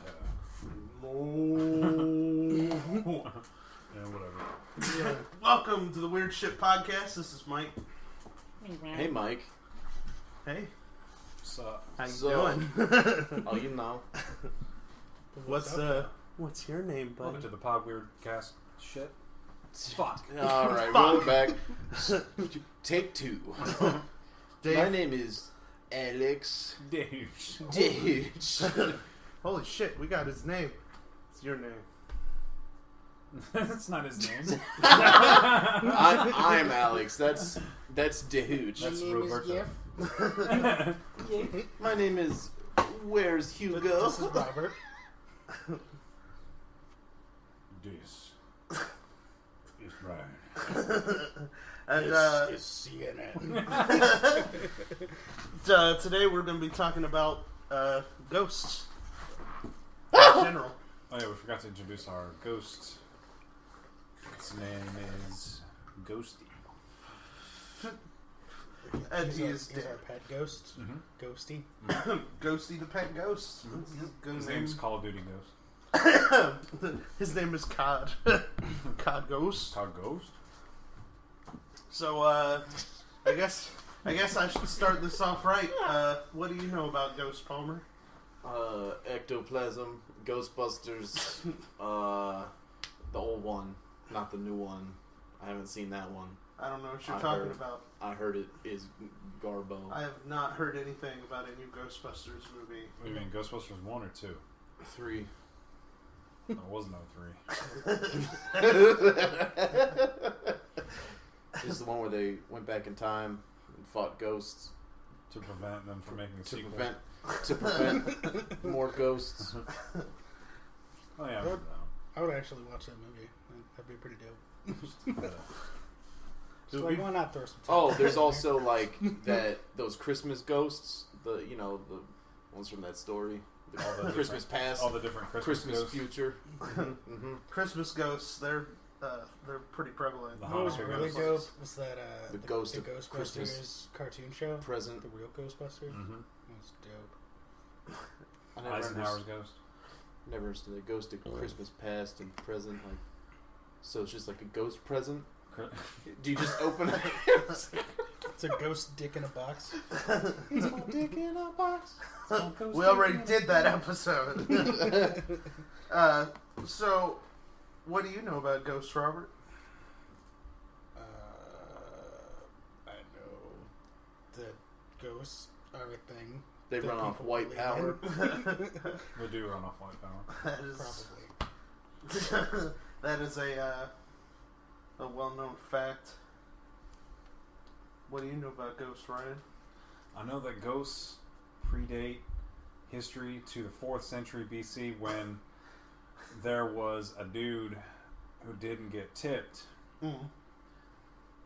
Yeah, whatever. Yeah. Welcome to the Weird Shit Podcast. This is Mike. Hey, Mike. Hey. What's up? How you doing? Oh, you know. What's your name, buddy? Welcome to the Pod Weird Cast shit. Fuck. All right, roll back. Take two. Dave. My name is Alex. Douche. Holy shit, we got his name. It's your name. That's not his name. I'm Alex. That's Dehooch. That's Roberto. My name is Where's Hugo? This is Robert. This is Brian. And This is CNN. today we're going to be talking about ghosts in general. Oh yeah, we forgot to introduce our ghost. His name is Ghosty. And He's our pet ghost. Mm-hmm. Ghosty. Ghosty the pet ghost. His name's Call of Duty Ghost. His name is Cod. Cod Ghost. Called Ghost? So, I guess I should start this off right. What do you know about Ghost, Palmer? Ectoplasm, Ghostbusters, the old one, not the new one. I haven't seen that one. I don't know what you're talking about. I heard it is Garbo. I have not heard anything about a new Ghostbusters movie. What do you mean, Ghostbusters 1 or 2? 3. There was no 3. This is the one where they went back in time and fought ghosts To prevent them from making a to sequel. prevent more ghosts. Oh yeah, I remember that I would actually watch that movie. That'd be pretty dope. one. So like, why not throw some time? Oh, there's also like those Christmas ghosts. The ones from that story. All the Christmas different- past, all the different Christmas ghosts. future. Mm-hmm. Christmas ghosts, they're pretty prevalent. The What was Hanukkah really ghosts. dope was that The Ghost of Ghostbusters Christmas cartoon show. Present. The real Ghostbusters. Mm-hmm. That was dope. I never Eisenhower's Ghost. Never understood the ghost of Christmas past and present. Like, so it's just like a ghost present. Do you just open it? It's a ghost dick in a box. It's my dick in a box. We already did that episode. So, what do you know about ghosts, Robert? I know that ghosts are a thing. They that run off people white believe power. in. We do run off white power. That is Probably. that is a well-known fact. What do you know about ghosts, Ryan? I know that ghosts predate history to the 4th century BC when there was a dude who didn't get tipped, Mm-hmm.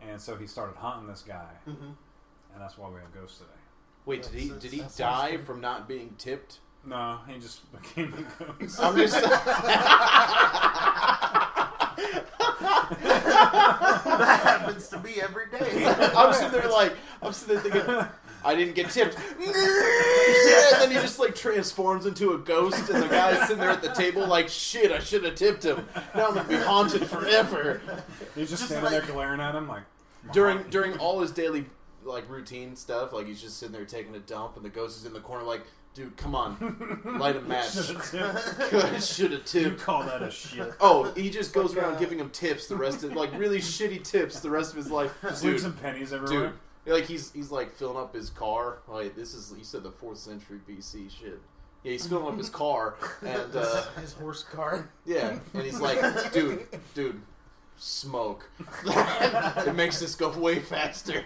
and so he started hunting this guy, Mm-hmm. and that's why we have ghosts today. Wait, did he That sounds die good. from not being tipped? No, he just became a ghost. I'm just. That happens to me every day. I'm sitting there thinking, I didn't get tipped. And then he just like transforms into a ghost, and the guy's sitting there at the table like, shit, I should have tipped him. Now I'm gonna be haunted forever. He's just Just standing like- there glaring at him like During all his daily like routine stuff, like he's just sitting there taking a dump, and the ghost is in the corner like, dude, come on, light a match. Should have You tipped. call that a shit? Oh, he just goes like, around giving him tips the rest of like really shitty tips the rest of his life. Just Dude, leave some pennies everywhere. dude, like he's like filling up his car. Like this is you said the 4th century BC shit. Yeah, he's filling up his car and His horse car. yeah, and he's like, dude, smoke. It makes this go way faster.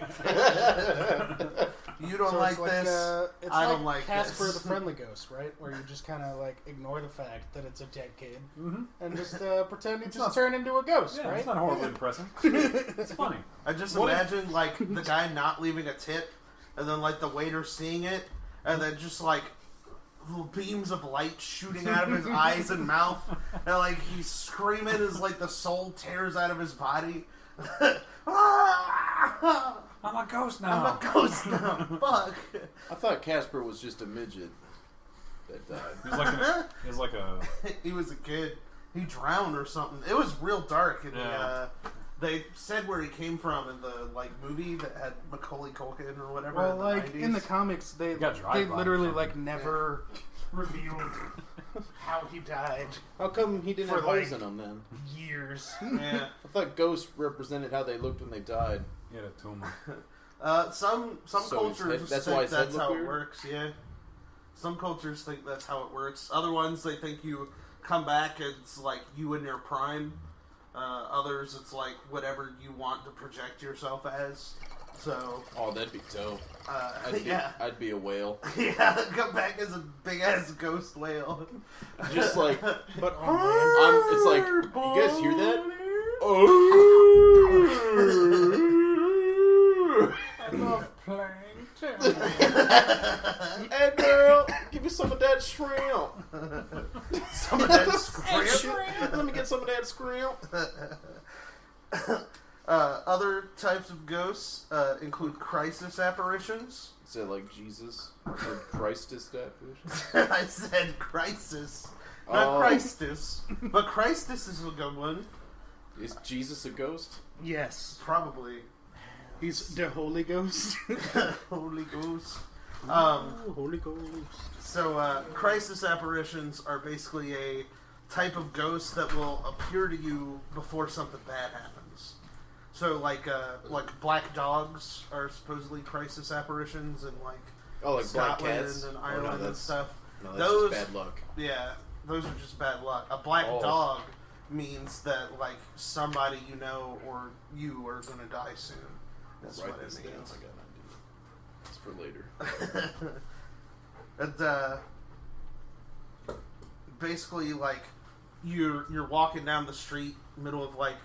You don't So like it's like, this. it's I like don't like Casper this. the Friendly Ghost, right? Where you just kind of like ignore the fact that it's a dead kid Mm-hmm. and just pretend you It's just not- turn into a ghost, Yeah, right? it's not horribly depressing. It's funny. I just What if- imagine like the guy not leaving a tip, and then like the waiter seeing it, and then just like little beams of light shooting out of his eyes and mouth, and like he's screaming as like the soul tears out of his body. I'm a ghost now. I'm a ghost now. Fuck. I thought Casper was just a midget. that died. He was like a He was a kid. He drowned or something. It was real dark. And they said where he came from in the movie that had Macaulay Culkin or whatever. Well, in the 90s. in the comics, they literally literally revealed how he died. How come he didn't For, have holes in him then? Years. Yeah. I thought ghosts represented how they looked when they died. he had a tumor. Some cultures that's think why his head that's looked how weird? it works. Yeah. Some cultures think that's how it works. Other ones, they think you come back, it's like you in your prime. Others, it's like whatever you want to project yourself as. So. Oh, that'd be dope. Yeah. I'd be a whale. Yeah, come back as a big ass ghost whale. Just like, But on land. it's like, you guys hear that? Oh. I love playing Hey girl, give me some of that shrimp. Some of that scrimp. Let me get some of that shrimp. Other types of ghosts include crisis apparitions. Is that like Jesus? Or Christus apparition? I said crisis, not Christus. But Christus is a good one. Is Jesus a ghost? Yes. Probably. He's the Holy Ghost. Holy Ghost. Holy Ghost. So, crisis apparitions are basically a type of ghost that will appear to you before something bad happens. So, like black dogs are supposedly crisis apparitions in like Black Scotland cats and Ireland and stuff. No, that's Those, just bad luck. Yeah, those are just bad luck. A black dog means that like somebody you know or you are going to die soon. That's Write what this it down. means. I got an idea. It's for later. And basically, like you're walking down the street, middle of like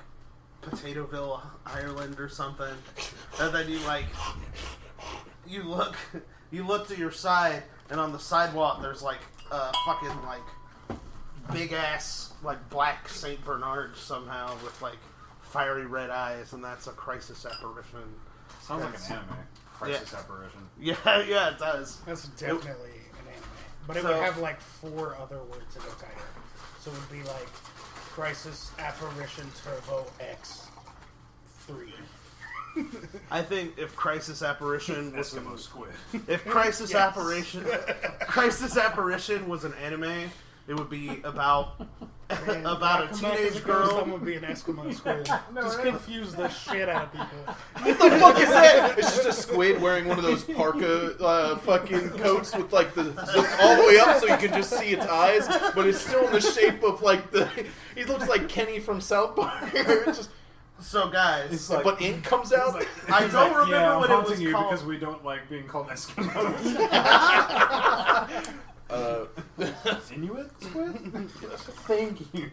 Potatoeville, Ireland, or something, and then you look to your side, and on the sidewalk there's like a fucking like big ass like black Saint Bernard somehow with like fiery red eyes, and that's a crisis apparition. Sounds like an anime. Crisis apparition. Yeah, it does. That's definitely an anime. But it So- would have like 4 other words in the title. So it would be like Crisis Apparition Turbo X 3. I think if crisis apparition was Eskimo squid. if crisis Yes. apparition was an anime, it would be about And about a Come Back as teenage Ghost, girl. I'm gonna be an Eskimo squid. Just confuse the shit out of people. What the fuck is that? It's just a squid wearing one of those parka fucking coats with like the zip all the way up so you can just see its eyes, but it's still in the shape of like he looks like Kenny from South Park. It's just, So guys, It's like, but ink comes out. I don't remember yeah, what I'm it was haunting you called. because we don't like being called Eskimos. Inuit squid? Thank you.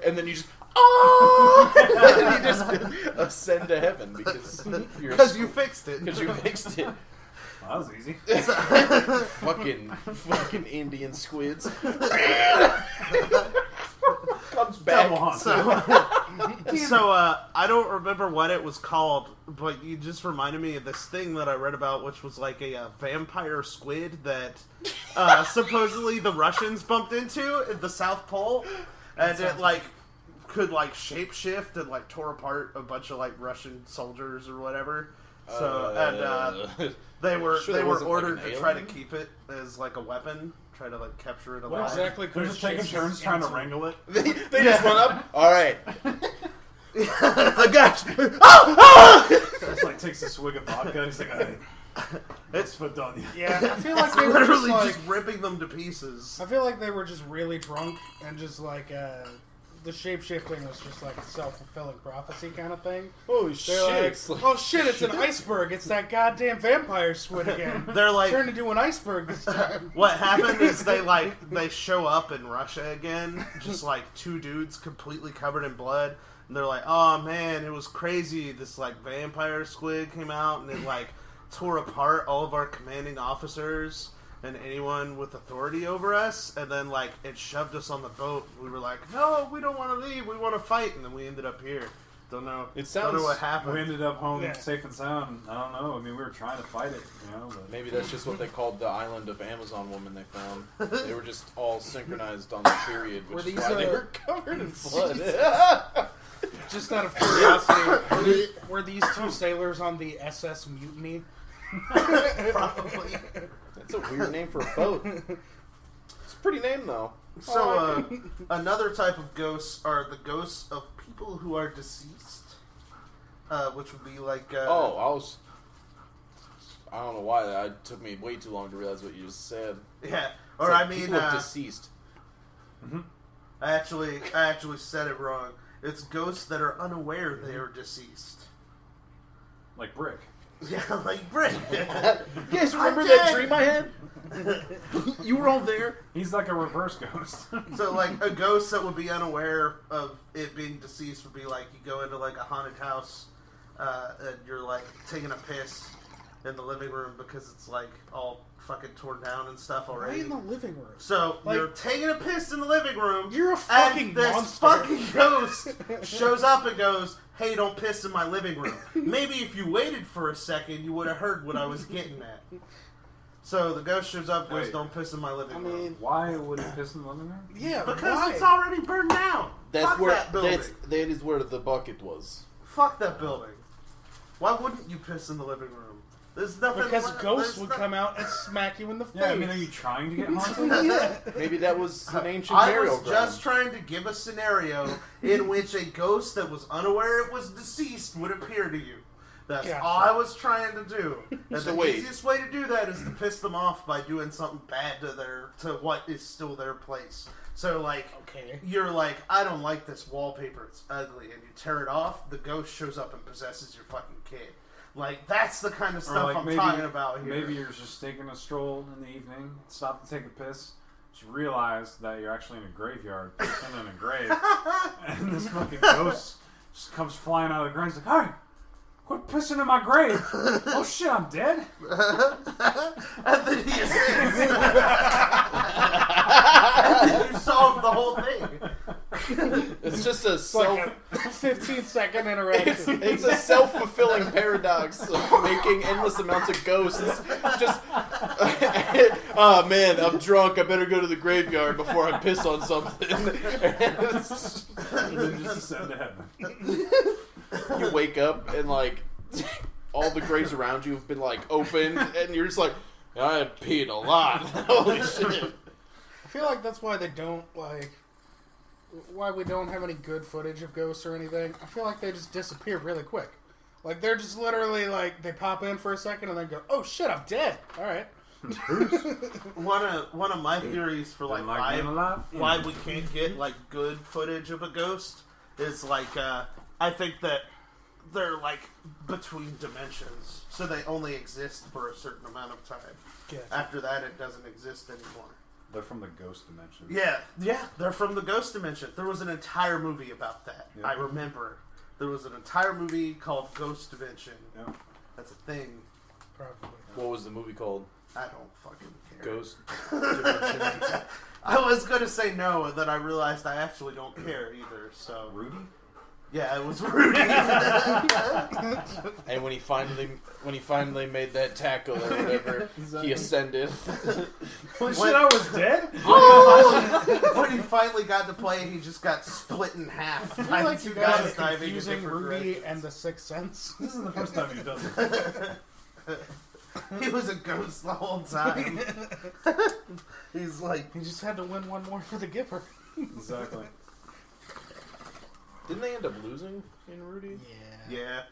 And then you just and you just ascend to heaven because you fixed it. because you fixed it. Well, that was easy. Fucking Indian squids. Comes back. Double haunt. So I don't remember what it was called, but you just reminded me of this thing that I read about, which was like a vampire squid that supposedly the Russians bumped into at the South Pole, and it like could like shapeshift and like tore apart a bunch of like Russian soldiers or whatever. So they were sure there wasn't, like, ordered an to try to alien? keep it as like a weapon, try to like capture it alive. What exactly They're could just taking turns trying to wrangle it. They just run up. All right. I got you. Just like takes a swig of vodka and he's like, hey, it's for done. Yeah, I feel like they were Literally just like... just ripping them to pieces. I feel like they were just really drunk and just like the shape-shifting was just like a self-fulfilling prophecy kind of thing. Holy They're like, oh shit, it's an iceberg. It's that goddamn vampire squid again. They're like, Turned into an iceberg this time. what happened is they show up in Russia again, just like 2 dudes completely covered in blood, and they're like, oh man, it was crazy. This like vampire squid came out and it like tore apart all of our commanding officers and anyone with authority over us, and then like it shoved us on the boat. We were like, no, we don't want to leave, we want to fight, and then we ended up here. Don't know. It Don't know sounds. what happened. We ended up home Yeah. safe and sound. I don't know. I mean, we were trying to fight it, but Maybe that's just what they called the island of Amazon woman they found. They were just all synchronized on the period, Were which is these, why they uh, were covered in blood. Just out of curiosity, were these two sailors on the SS Mutiny? Probably. That's a weird name for a boat. It's a pretty name, though. So, another type of ghosts are the ghosts of people who are deceased, which would be like. I don't know why that took me way too long to realize what you just said. Yeah, It's or like I mean, people deceased. I actually said it wrong. It's ghosts that are unaware they are deceased. like Brick. Yeah, like Brick. You guys remember I'm that dead. dream I had? You were all there. He's like a reverse ghost. So, like, a ghost that would be unaware of it being deceased would be like you go into like a haunted house, and you're like taking a piss in the living room because it's like all fucking torn down and stuff Right already. in the living room. So Like- you're taking a piss in the living room. You're a fucking and this monster. fucking ghost shows up and goes, "Hey, don't piss in my living room." Maybe if you waited for a second, you would have heard what I was getting at. So the ghost shows up, goes, Wait. "Don't piss in my living room." Why would he piss in the living room? Yeah, Because why? it's already burned down. That's Fuck where that building. that is where the bucket was. Fuck that building. Why wouldn't you piss in the living room? There's nothing. Because ghosts there's would no- come out and smack you in the face. Yeah, I mean, are you trying to get haunted? Maybe that was an ancient I burial was ground. just trying to give a scenario in which a ghost that was unaware it was deceased would appear to you. That's Gotcha. all I was trying to do. And So the wait. easiest way to do that is to piss them off by doing something bad to what is still their place. So like Okay. you're like, I don't like this wallpaper, it's ugly, and you tear it off, the ghost shows up and possesses your fucking kid. Like that's the kind of Or stuff like I'm talking about here. Maybe you're just taking a stroll in the evening, stop to take a piss, just realize that you're actually in a graveyard, pissing in a grave, and this fucking ghost just comes flying out of the ground. He's like, "Hey, quit pissing in my grave!" Oh shit, I'm dead. And then he is. And then you solve the whole thing. It's just a It's like self. a 15-second interaction. It's a self-fulfilling paradox of making endless amounts of ghosts. Just, oh man, I'm drunk. I better go to the graveyard before I piss on something. And then just ascend to heaven. You wake up and like all the graves around you have been like opened, and you're just like, I had peed a lot. Holy shit! I feel like that's why they don't like. Why we don't have any good footage of ghosts or anything. I feel like they just disappear really quick. Like they're just literally like they pop in for a second and then go, "Oh shit, I'm dead." All right. One of my theories for like Like being alive? why we can't get like good footage of a ghost is like I think that they're like between dimensions, so they only exist for a certain amount of time. Yeah. After that, it doesn't exist anymore. They're from the ghost dimension. Yeah, they're from the ghost dimension. There was an entire movie about that. Yeah. I remember. There was an entire movie called Ghost Dimension. Yeah. That's a thing. Probably. What was the movie called? I don't fucking care. Ghost Dimension. I was gonna say no, and then I realized I actually don't care either. So Rudy? yeah, it was Rudy. And when he finally made that tackle or whatever, he ascended. Holy shit, I was dead? When he finally got to play, he just got split in half. I feel like you two guys are diving in confusing different Rudy directions. and the Sixth Sense. This is the first time you've done this. He was a ghost the whole time. He's like, He just had to win one more for the Gipper. Exactly. Didn't they end up losing in Rudy? yeah.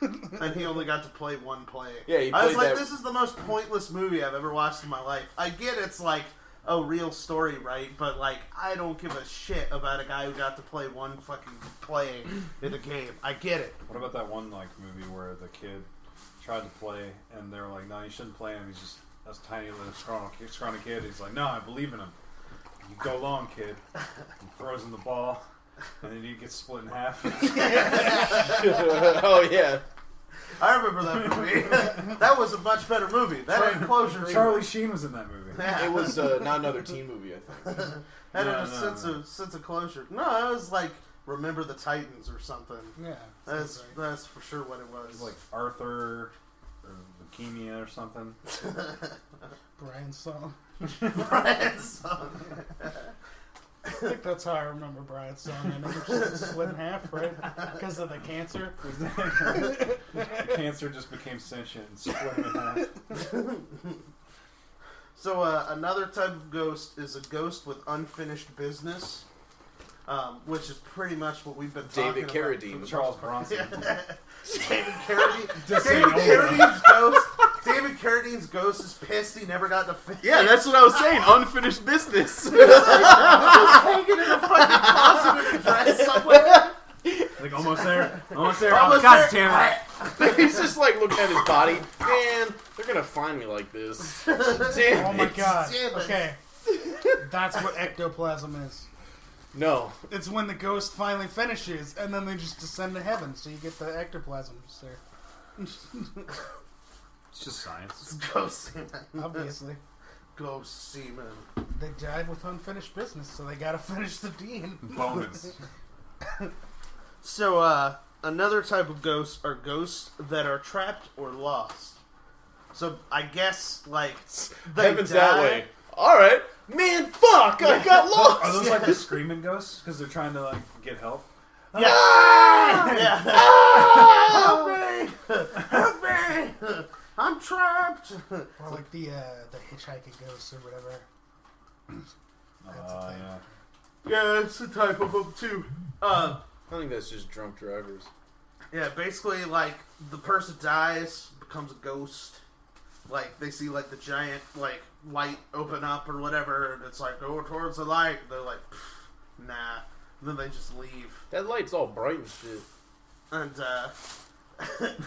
And he only got to play one play. Yeah, he I was played like, that- this is the most pointless movie I've ever watched in my life. I get it's like a real story, right? But like, I don't give a shit about a guy who got to play one fucking play in a game. I get it. What about that one like movie where the kid tried to play and they were like, "No, you shouldn't play him. He's just a tiny little scrawny kid." He's like, "No, I believe in him. You go long, kid." He throws him the ball, and then he gets split in half. Oh yeah. I remember that movie. That was a much better movie. That had closure. either. Charlie Sheen was in that movie. It was not another teen movie, I think. Had No, a no, sense of closure. No, it was like Remember the Titans or something. Yeah. That's for sure what it was. It's like Arthur or leukemia or something. Brian's song. Brian's song. I think that's how I remember Brian's song. I know it's just split in half, right? Because of the cancer. Cancer just became sentient and split in half. So another type of ghost is a ghost with unfinished business, which is pretty much what we've been talking David about. Carradine. Charles Bronson. David Carradine. Just David saying Carradine's ghost. David Carradine's ghost is pissed he never got to finish. Yeah, that's what I was saying. Unfinished business. Just hanging in a fucking closet in a dress somewhere. Like almost there. Almost there. Almost Oh, God there. damn it. He's just like looking at his body. Man, they're gonna find me like this. Damn Oh my it. god. Damn it. Okay. That's what ectoplasm is. No. It's when the ghost finally finishes, and then they just descend to heaven, so you get the ectoplasm just there. It's just science. It's ghost semen. Obviously. Ghost semen. They died with unfinished business, so they gotta finish the deed. Bonus. So, another type of ghosts are ghosts that are trapped or lost. So, I guess, like, they Heaven's die. that way. Alright. Man, fuck! I got lost! Are those like the screaming ghosts? Because they're trying to like get help? Yeah. Yeah. Ah! Help me! Help me! I'm trapped! Or like the hitchhiking ghosts or whatever. That's a thing. Yeah. Yeah, it's a type of them, too. I think that's just drunk drivers. Yeah, basically, like, the person dies, becomes a ghost. Like, they see, like, the giant, like, light open up or whatever, and it's like, go towards the light. They're like, nah. And then they just leave. That light's all bright and shit. And, and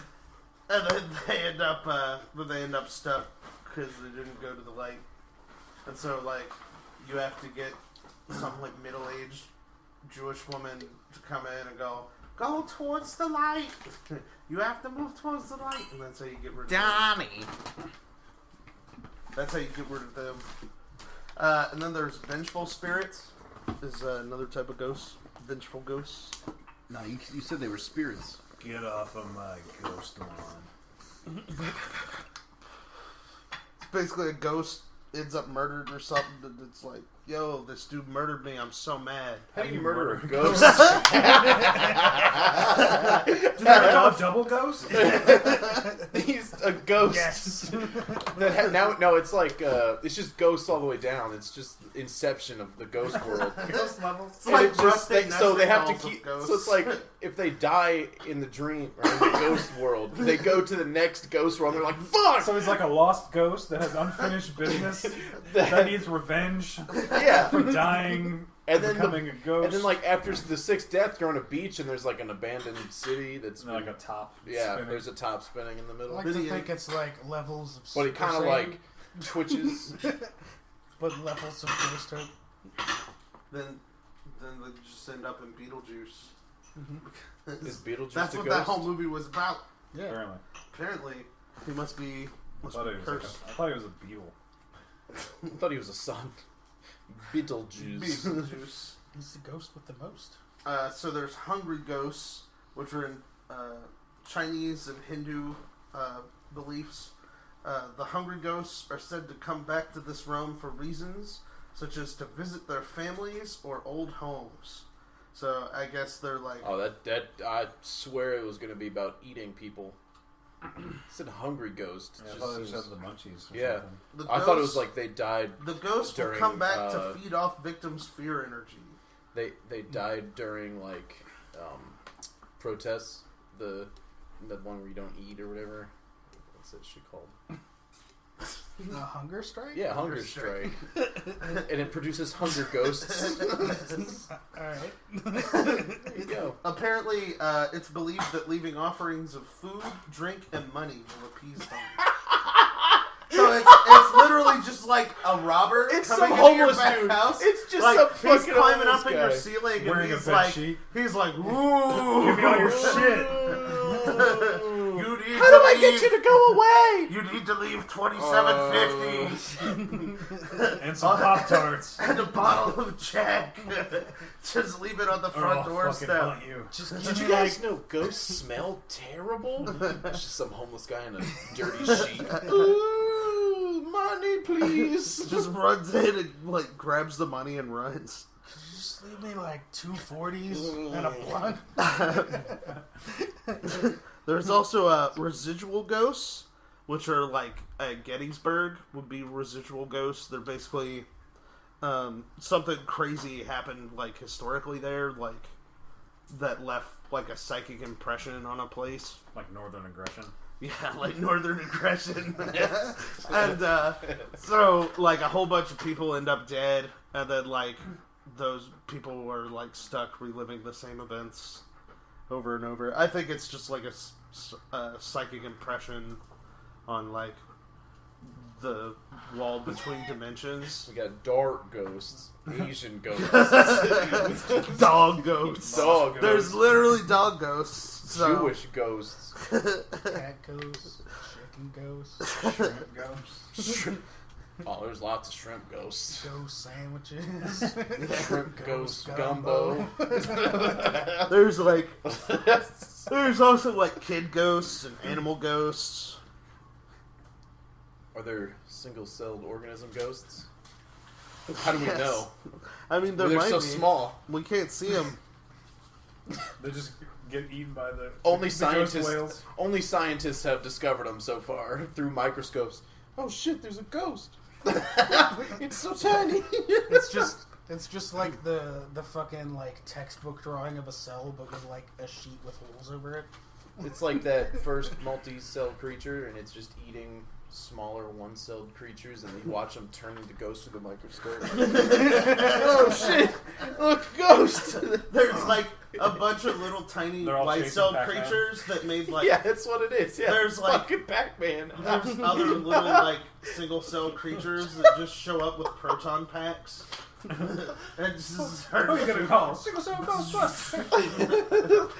then they end up stuck because they didn't go to the light. And so, like, you have to get some, like, middle-aged Jewish woman to come in and go towards the light. You have to move towards the light. And that's how you get rid of them. Donnie! That's how you get rid of them. And then there's vengeful spirits. Is another type of ghost. Vengeful ghosts. No, you said they were spirits. Get off of my ghost lawn. It's basically a ghost ends up murdered or something. And it's like, yo, this dude murdered me. I'm so mad. How do you murder a ghost? Do they call it double ghost? He's a ghost. Yes. No, it's like, it's just ghosts all the way down. It's just inception of the ghost world. Ghost levels? It's like And it just, rusting so they have to nesting keep. dolls of So it's like if they die in the dream or in the ghost world, they go to the next ghost world. And they're like, "Fuck!" So he's like a lost ghost that has unfinished business that needs revenge Yeah, for dying and then becoming a ghost. and then like after the sixth death, you're on a beach and there's like an abandoned city that's And like a top. yeah. spinning. There's a top spinning in the I middle, like to think it's like levels of but it Super kind of Saiyan, like twitches. but levels of ghost hope. Then they just end up in Beetlejuice. Is Beetlejuice That's the what ghost? that whole movie was about. Yeah. Apparently. Apparently, he must be I thought, it was like cursed. I thought he was a beetle. I thought he was a son. Beetlejuice. Beetlejuice. He's the ghost with the most. So there's hungry ghosts, which are in Chinese and Hindu beliefs. The hungry ghosts are said to come back to this realm for reasons such as to visit their families or old homes. So I guess they're like... Oh, that I swear it was going to be about eating people. It said hungry ghost. Yeah, I Just thought it was seems- just the munchies. Or Yeah. something. the I thought it ghosts- was like they died. The ghosts will during, come back to feed off victims' fear energy. They died during like protests. The one where you don't eat or whatever. What's that shit called? The hunger strike? Yeah, hunger strike. And it produces hunger ghosts. Alright. There you go. Apparently, it's believed that leaving offerings of food, drink, and money will appease them. So it's literally just like a robber It's coming some into your homeless back dude. house. It's just like, some he's fucking climbing homeless up in your guy. ceiling and Wearing a bed sheet. he's like, ooh, Give me all your shit. Good need How to do I leave. get you to go away? You need to leave $27.50 And some Pop-Tarts. and a bottle of Jack. Just leave it on the Or front I'll fucking doorstep. hunt you. Just Did give you me guys like know ghosts smell terrible? It's just some homeless guy in a dirty sheet. Ooh, money, please. Just runs in and like grabs the money and runs. just leave me like 240s and a blunt. There's also residual ghosts, which are like at Gettysburg would be residual ghosts. They're basically something crazy happened like historically there, like that left like a psychic impression on a place. Like Northern Aggression. Yeah, like Northern Aggression. And so like a whole bunch of people end up dead, and then like those people are like stuck reliving the same events over and over. I think it's just like a psychic impression on like the wall between dimensions. We got dark ghosts, Asian ghosts, Dog ghosts. dog ghosts, There's literally dog ghosts. So. Jewish ghosts. Cat ghosts, chicken ghosts, shrimp ghosts, Oh, there's lots of shrimp ghosts. ghost sandwiches, Shrimp ghost gumbo. There's like there's also like kid ghosts and animal ghosts. Are there single-celled organism ghosts? How do we Yes. know? I mean, there They're might so be. small. We can't see them. They just get eaten by the Only the ghost scientists. whales. Only scientists have discovered them so far through microscopes. Oh shit! There's a ghost. It's so tiny. It's just like the fucking like textbook drawing of a cell, but with like a sheet with holes over it. It's like that first multi-celled creature, and it's just eating smaller one-celled creatures, and you watch them turn into ghosts with a microscope. Oh shit! Look, ghost! There's like a bunch of little tiny They're all white-celled chasing Pac-Man. creatures that made like Yeah, that's what it is. Yeah, There's, like- fucking Pac-Man. there's other little like single-cell creatures that just show up with proton packs. And just Who are you gonna call? Single cell Ghostbusters.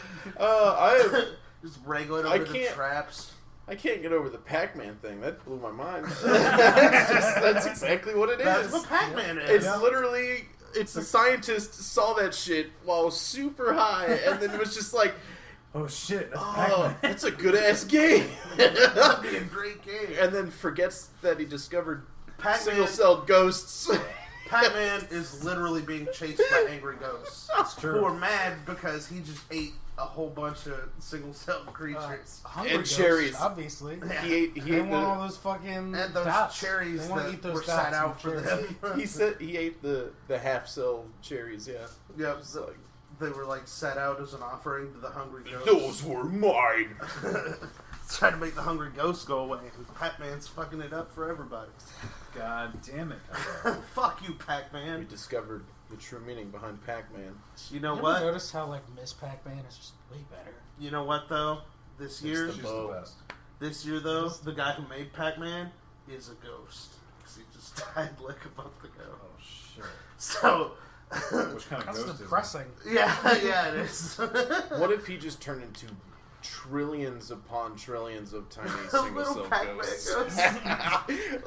just wrangling I over the can't- traps. I can't get over the Pac-Man thing. That blew my mind. That's exactly what it is. That's what Pac-Man is. It's literally, it's a scientist saw that shit while super high, and then it was just like, Oh shit, that's oh, Pac-Man. that's a good ass game. That'd be a great game. And then forgets that he discovered Pac-Man, single-celled ghosts. Pac-Man is literally being chased by angry ghosts. That's Who true. are mad because he just ate a whole bunch of single-celled creatures. Hungry And ghosts, they obviously. He They ate want all the, those fucking And those dots. cherries They want to that eat those were dots set and out for cherries. them. he said he ate the half-cell cherries. Yeah, Yep, It's like, they were like set out as an offering to the hungry ghosts. those were mine. Trying to make the hungry ghosts go away. And Pac-Man's fucking it up for everybody. God damn it. Fuck you, We Pac-Man. discovered the true meaning behind Pac-Man. You know You what? ever notice how like Miss Pac-Man is just way better? You know what though? This year, She's the best. though, the guy who made Pac-Man is a ghost. 'Cause he just died like a month ago. Oh shit. So, Which kind of That's ghost is it? depressing. yeah, it is. What if he just turned into trillions upon trillions of tiny A little single-celled Pac-Man ghosts? ghost.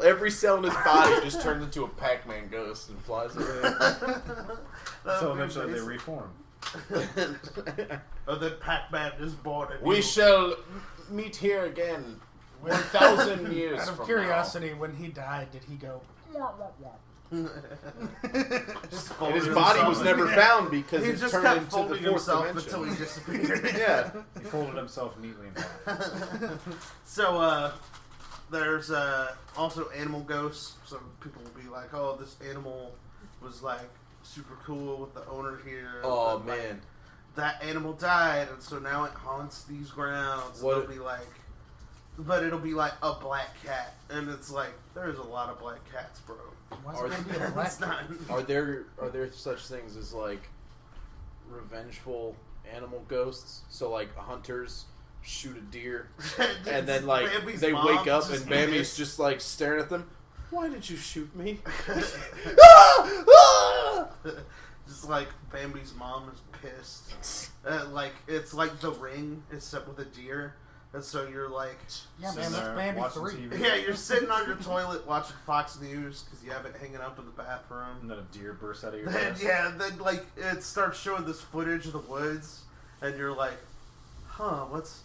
Every cell in his body just turns into a Pac-Man ghost and flies away. So eventually they reform. Oh, then Pac-Man is born. And We shall meet here again 1,000 years Out of from curiosity, when he died, did he go? just now. And his body was never found because He it just turned kept into the folding fourth himself dimension. until he disappeared. Yeah. He folded himself neatly in half. So, there's also animal ghosts. Some people will be like, oh, this animal was like super cool with the owner here. Oh, But, like, man. that animal died, and so now it haunts these grounds. What- It'll be like, but it'll be like a black cat, and it's like there's a lot of black cats, bro. Why Are is it gonna be a black It's not. Are there such things as like revengeful animal ghosts? So like hunters shoot a deer and then like Bambi's they mom wake up just and Bambi's pissed. just like staring at them. Why did you shoot me? Just like Bambi's mom is pissed. Like it's like The Ring, except with a deer. And so you're like, Yeah, Sitting man, that's there Bambi watching 3. TV. yeah, you're sitting on your toilet watching Fox News because you have it hanging up in the bathroom. And then a deer bursts out of your Then, chest. yeah, then like it starts showing this footage of the woods, and you're like, huh, what's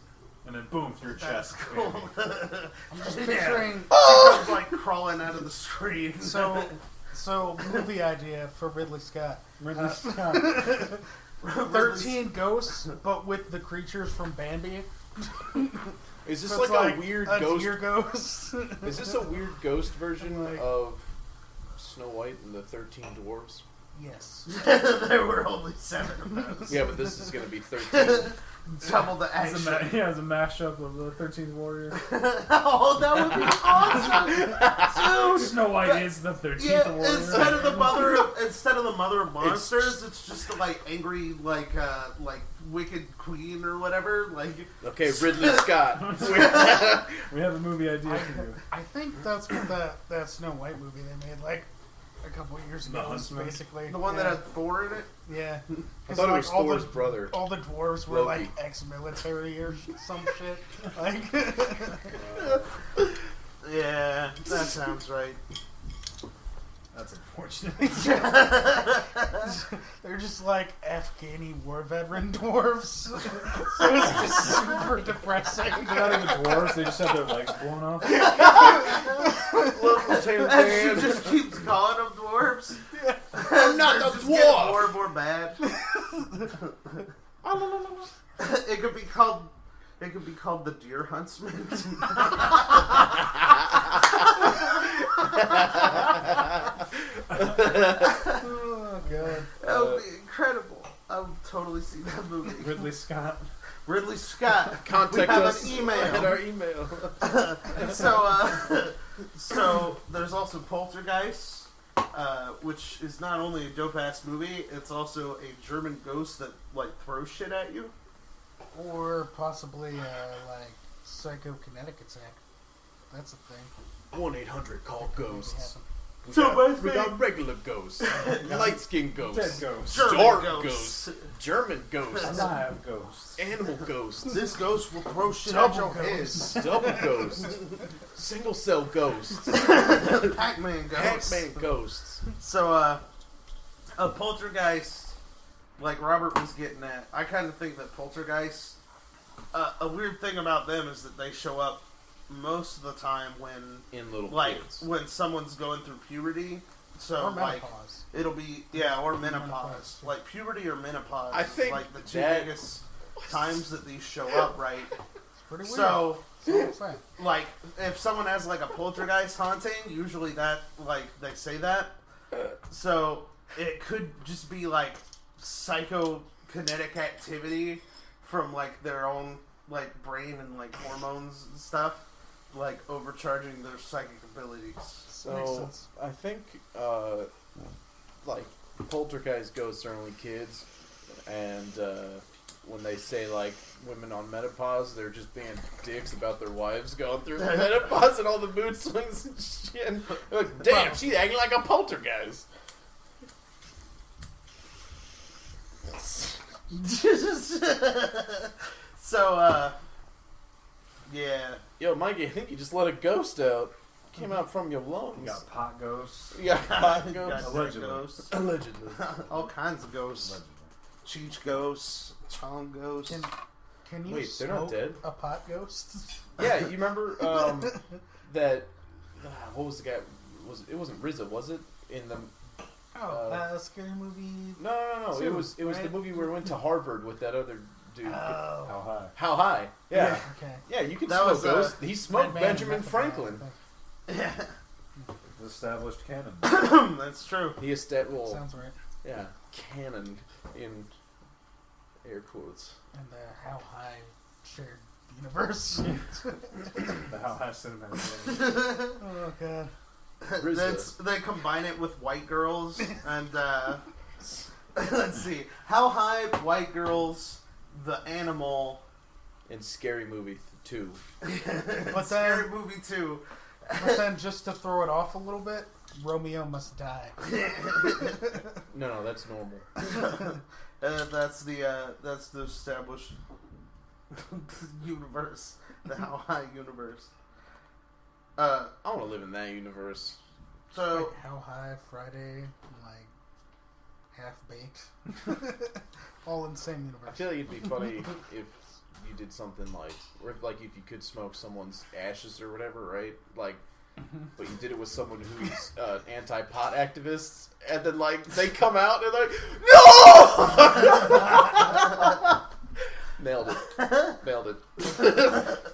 And then boom, through your that's chest. cool. I'm just Yeah. picturing. It comes like crawling out of the screen. So movie idea for Ridley Scott. Ridley Scott. 13 ghosts, but with the creatures from Bambi. Is this So it's like a weird ghost? deer ghost. Is this a weird ghost version Like- of Snow White and the 13 Dwarves? Yes. There were only 7 of those. Yeah, but this is going to be 13. Double the It's action. it's a mashup of the 13th Warrior. Oh, that would be awesome, dude. Snow White is the 13th Yeah, Warrior. instead of the mother of monsters, it's just the, like angry like wicked queen or whatever. Like Okay, Ridley Scott. We have a movie idea for you. I think that's what that Snow White movie they made like a couple years The ago. Was Huntsman? basically the one yeah. that had Thor in it. Yeah. I thought it was all Thor's the, brother. All the dwarves were Loki. like ex-military or some shit. Like, Yeah, that sounds right. That's unfortunate. they're just like Afghani war veteran dwarves. So it's just super depressing. They're not even dwarves, they just have their legs blown off. Local tail And she band. just keeps calling them dwarves. I'm not They're a just getting dwarf. more and more bad. It could be called. It could be called the Deer Huntsman. Oh god. That would be incredible. I would totally see that movie. Ridley Scott. Ridley Scott. Contact We have us an email. at our email. So there's also Poltergeists, which is not only a dope ass movie, it's also a German ghost that like throws shit at you. Or possibly like psychokinetic attack. That's a thing. 1-800-CALL GHOSTs. So We got regular ghosts, light skin ghosts, Dead ghosts. German dark ghosts. ghosts, German ghosts, Alive ghosts. animal ghosts, This ghost will throw shit at Double your ghosts. head. double ghosts, single cell ghosts, Pac-Man ghosts. Pac-Man ghosts. So, a poltergeist, like Robert was getting at, I kind of think that poltergeists, a weird thing about them is that they show up most of the time when, In little like, kids. when someone's going through puberty. So, Or like, menopause. it'll be, yeah, or menopause. Menopause. Like, puberty or menopause. I think is, like, the two that- biggest times that these show up, right? It's pretty weird. So, That's what I'm saying. like, if someone has, like, a poltergeist haunting, usually that, like, they say that. So, it could just be, like, psychokinetic activity from, like, their own, like, brain and, like, hormones and stuff, like, overcharging their psychic abilities. Makes So sense. I think like poltergeist ghosts are only kids, and when they say like women on menopause, they're just being dicks about their wives going through the menopause and all the mood swings and shit. They're like, damn, she's acting like a poltergeist. So, yeah. Yo, Mikey, I think you just let a ghost out. Came out from your lungs. You got pot ghosts. Yeah, hot Got ghosts. Allegedly. ghosts. Allegedly. All kinds of ghosts. Allegedly. Cheech ghosts, Chong ghosts. Can you Wait, they're not smoke dead? a pot ghost? Yeah, you remember that? What was the guy? It wasn't RZA, was it? In the Oh, scary movie. no. Two, It was the right? movie where we went to Harvard with that other dude. Oh. How high? How high? Yeah, Okay. yeah. You can That smoke was, those. He smoked Red Man, Benjamin Method Man, Franklin. I think. The established canon. That's true. He well, Sounds right. yeah, canon in air quotes. And the How High shared universe. The How High Cinematic Universe. Oh god. RZA. They combine it with White Girls and let's see, How High, White Girls, The Animal, In Scary Movie 2. But Scary then- Movie 2. But then just to throw it off a little bit, Romeo Must Die. No, that's normal. That's the established universe, the How High universe. I want to live in that universe. So Like How High, Friday, like Half Baked, all in the same universe. I feel like it'd be funny if you did something like, or if you could smoke someone's ashes or whatever, right? Like, but you did it with someone who's anti-pot activists, and then they come out and they're like, no! Nailed it.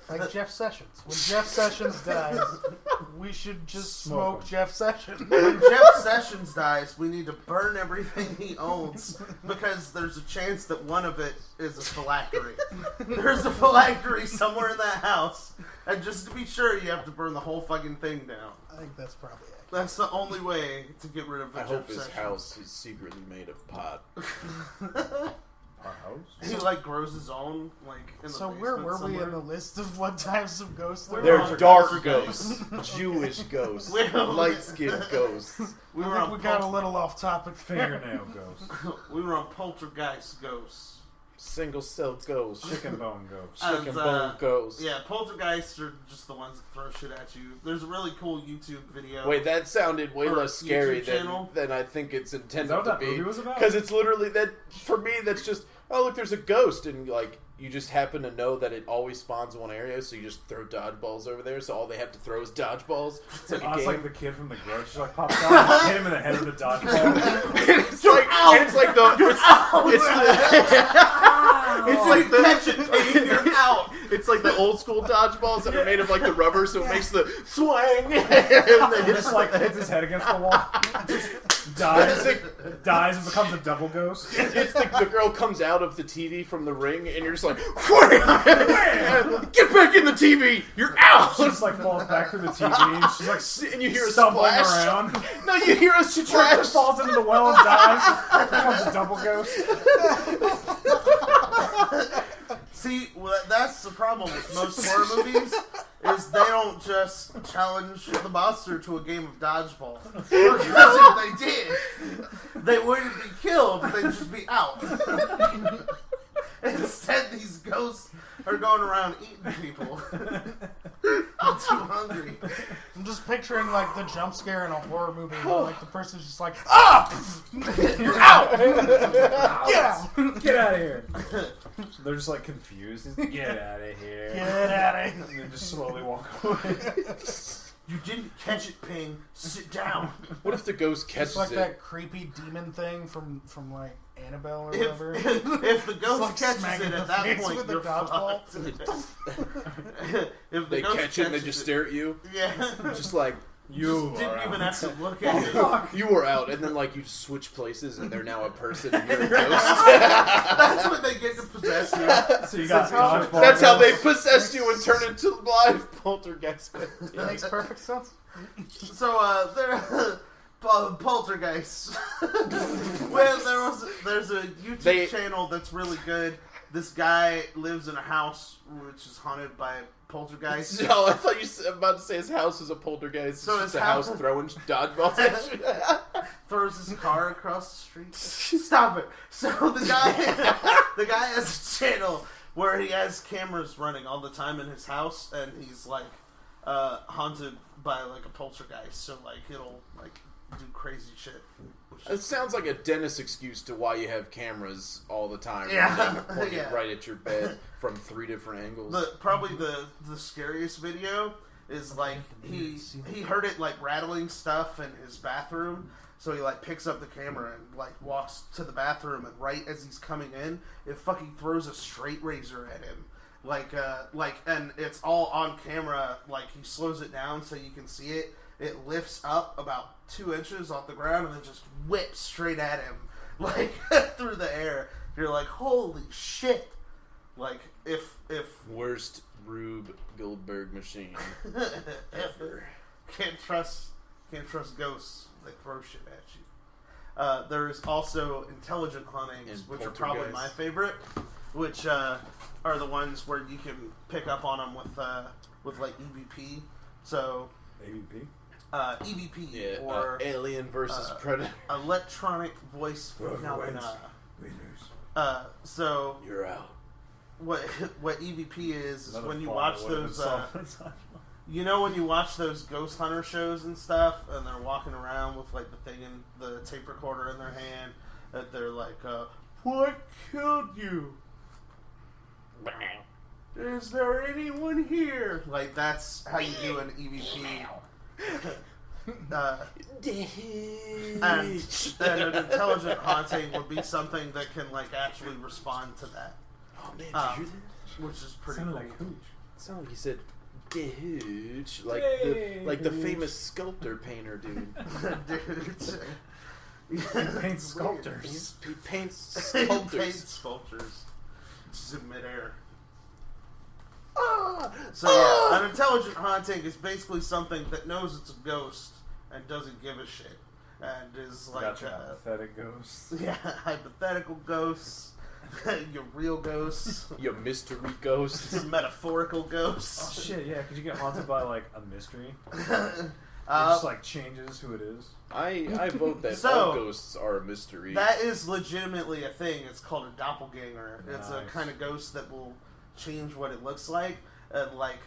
Like Jeff Sessions. When Jeff Sessions dies, we should just smoke Jeff Sessions. when Jeff Sessions dies, we need to burn everything he owns because there's a chance that one of it is a phylactery. There's a phylactery somewhere in that house, and just to be sure, you have to burn the whole fucking thing down. I think that's probably accurate. That's the only way to get rid of I Jeff hope his Sessions. house is secretly made of pot. Our house? He grows his own in the So basement where were we somewhere. in the list of what types of ghosts there They're are? dark ghosts, Jewish ghosts, Well, light-skinned ghosts. We I were think on we got a little off topic there. Fingernail ghost. we were on Poltergeist Ghosts. Single-cell ghosts, Chicken bone ghost. And, chicken bone ghosts. Yeah, Poltergeists are just the ones that throw shit at you. There's a really cool YouTube video. Wait, that sounded way Or less scary YouTube channel. than I think it's Is intended that what to that be. movie was about? Because it's literally that. For me, that's just, oh look, there's a ghost, and you just happen to know that it always spawns in one area, so you just throw dodgeballs over there. So all they have to throw is dodgeballs. It's like a Oh, it's game. like the kid from the Grudge. Just pops out and hit him in the head with a dodgeball. It's like the catch it, Pete, you're out. it's like the old school dodgeballs that are made of the rubber, so it makes the swang. And He then just hits his head against the wall. Dies and becomes a double ghost. it's the girl comes out of the TV from the ring, and you're just like, get back in the TV, you're out. She just falls back through the TV and she's And you hear a stumbling splash. around. No, you hear a She splash. falls into the well and dies. Becomes a double ghost. See, that's the problem with most horror movies, is they don't just challenge the monster to a game of dodgeball. Because if they did, they wouldn't be killed, they'd just be out. Instead, these ghosts are going around eating people. I'm too hungry. I'm just picturing the jump scare in a horror movie where the person's just like, ah! You're out! Yeah! Get out of here. So they're just confused. He's like, get out of here. Get out of here. And they just slowly walk away. You didn't catch it, Ping. Sit down. What if the ghost It's catches like it? that creepy demon thing from Annabelle or If, whatever. if the ghost Like catches smacking it the at that face point, with the you're dodgeball. fucked. If the They ghost catch it and they catches just stare at you. Yeah. Just like, You Didn't are even out. have to look at it. you were out, and then you switch places, and they're now a person, and you're a ghost. That's when they get to possess you. So you got dodgeball. That's how they ghosts. possess you and turn into live poltergeist. It makes perfect sense. So, they're poltergeists. Well, there's a YouTube channel that's really good. This guy lives in a house which is haunted by poltergeists. No, I thought you were about to say his house is a poltergeist. So It's his just a house house- throwing dodgeballs at you. Throws his car across the street. Stop it. So the guy has a channel where he has cameras running all the time in his house, and he's haunted by a poltergeist. So it'll do crazy shit. It sounds like a dentist excuse to why you have cameras all the time. Yeah. Pointed Yeah. right at your bed from 3 different angles. Probably the scariest video is he heard it rattling stuff in his bathroom, so he picks up the camera and walks to the bathroom, and right as he's coming in, it fucking throws a straight razor at him. And it's all on camera. He slows it down so you can see it. It lifts up about 2 inches off the ground and then just whips straight at him, through the air. You're like, holy shit! If Worst Rube Goldberg machine ever. can't trust ghosts. They throw shit at you. There's also intelligent hauntings, And which are probably my poltergeists. favorite. Which are the ones where you can pick up on them with EVP. So AVP? EVP Yeah, or Alien versus Predator. electronic voice phenomena. So You're out. what EVP is Another when you flaw watch that would've those. been solved. You know when you watch those ghost hunter shows and stuff, and they're walking around with like the thing in the tape recorder in their hand, and they're like, "What killed you? Is there anyone here?" Like that's how you do an EVP. And an intelligent haunting would be something that can like actually respond to that. Oh man, did you hear that? Which is pretty Sounded cool. like hooch. It sounded like he said, "Dude," like the Dude. famous sculptor painter dude. Dude. He paints sculptors. He paints He sculptors. paints sculptures. Just in midair. Ah! So yeah, an intelligent haunting is basically something that knows it's a ghost and doesn't give a shit. And is like Gotcha. Pathetic ghosts. yeah, hypothetical ghosts, your real ghosts, Your mystery ghosts. metaphorical Oh ghosts. shit! Yeah, could you get haunted by like a mystery? It Uh, just like changes who it is. I vote that So, all ghosts are a mystery. that is legitimately a thing. It's called a doppelganger. It's a Nice. kind of ghost that will change what it looks like. And like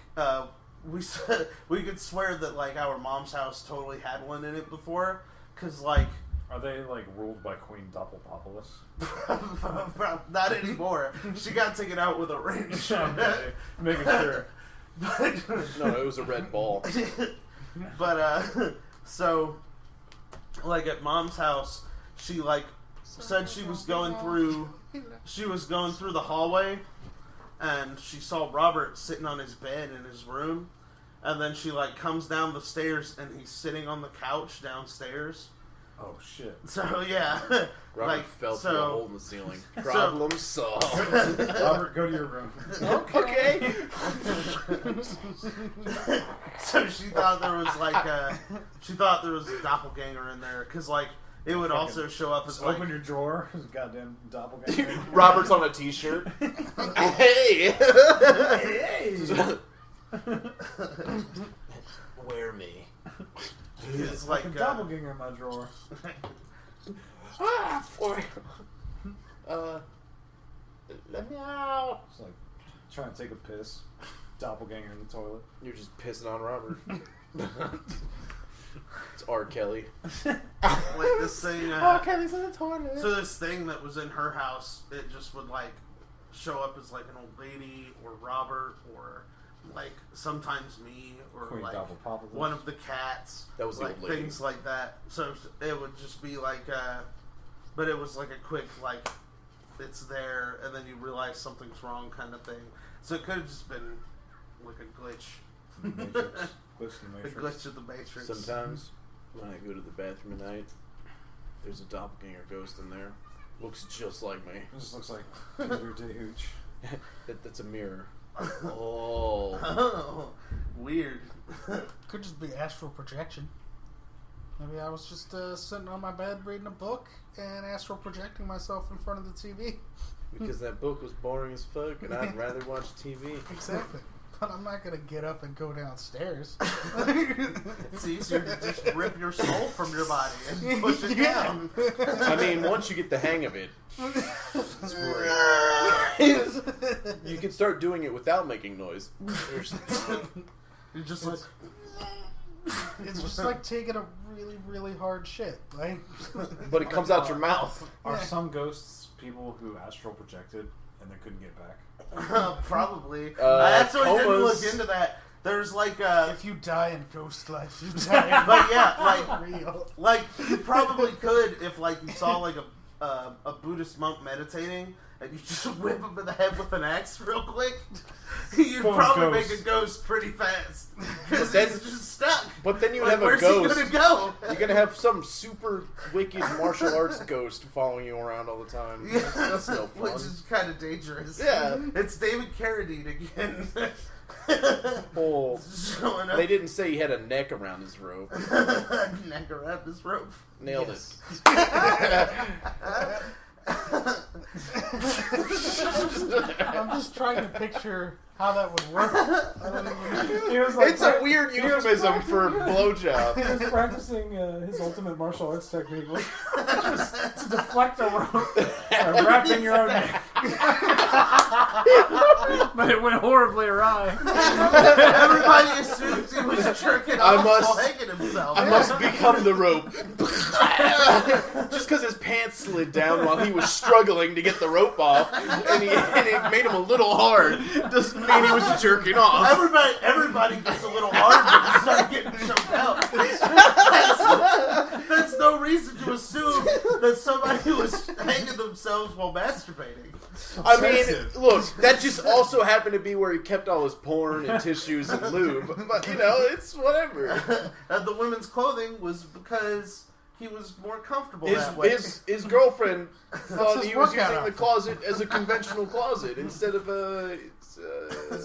we could swear that like our mom's house totally had one in it before, because like Are they like ruled by Queen Doppelpopolis? not anymore. She got taken out with a wrench. Okay, making sure. But No, it was a red ball. So like at mom's house, she like said she was going through the hallway and she saw Robert sitting on his bed in his room, and then she like comes down the stairs and he's sitting on the couch downstairs. Oh shit! So yeah, Robert like fell through a so. hole in the ceiling. Problem solved. Robert, go to your room. Okay. So she thought there was like a doppelganger in there, because like it would also show up as Just like open your drawer. There's a goddamn doppelganger. Robert's on a t-shirt. Hey! Wear me. it's like like a doppelganger in my drawer. Let me out. It's like trying to take a piss. Doppelganger in the toilet. You're just pissing on Robert. It's R. Kelly. like this thing. Kelly's in the toilet. So this thing that was in her house, it just would like show up as like an old lady or Robert or like sometimes me or Queen like Doppelpopolis. one of the cats. That was the like old lady. things like that. So it would just be like, but it was like a quick like, it's there, and then you realize something's wrong kind of thing. So it could have just been like a glitch. Matrix. Glitch in the A Matrix. glitch of the Matrix. Sometimes when I go to the bathroom at night, there's a doppelganger ghost in there. Looks just like me. It just looks like Peter D. Hooch. That's a mirror. Oh. Oh, weird. Could just be astral projection. Maybe I was just sitting on my bed reading a book and astral projecting myself in front of the TV. Because that book was boring as fuck and I'd rather watch TV. Exactly. But I'm not going to get up and go downstairs. It's easier to just rip your soul from your body and push it down. I mean, once you get the hang of it, it's great. You can start doing it without making noise. You're just like, It's just like taking a really, really hard shit. Like, But it comes out your mouth. Are Yeah. some ghosts people who astral projected and they couldn't get back? probably. I actually didn't comas. look into that. There's like if you die in ghost life, you die in but yeah, real. like you probably could if like you saw like a Buddhist monk meditating and you just whip him in the head with an axe real quick. You'd Boom, probably ghost. make a ghost pretty fast because Then- he's just stuck. But then you Like, have a where's ghost. he gonna go? You're gonna have some super wicked martial arts ghost following you around all the time. Yeah, That's no fun. which is kind of dangerous. Yeah. It's David Carradine again. Oh, Showing up. they didn't say he had a neck around his rope. Neck around his rope. Nailed Yes. I'm just trying to picture how that would work. I don't even. He was like, It's a weird euphemism for blowjob. He was practicing his ultimate martial arts technique was to deflect a rope by wrapping your own neck. But it went horribly awry. Everybody assumes he was jerking off while hanging himself. I must become the rope. Just because his pants slid down while he was struggling to get the rope off, and it made him a little hard, doesn't mean he was jerking off. Everybody gets a little hard when they start getting choked out. That's no reason to assume that somebody was hanging themselves while masturbating. I mean, look, that just also happened to be where he kept all his porn and tissues and lube. But, you know, it's whatever. And the women's clothing was because he was more comfortable that way. His girlfriend thought he was workout using the outfit. closet as a conventional closet instead of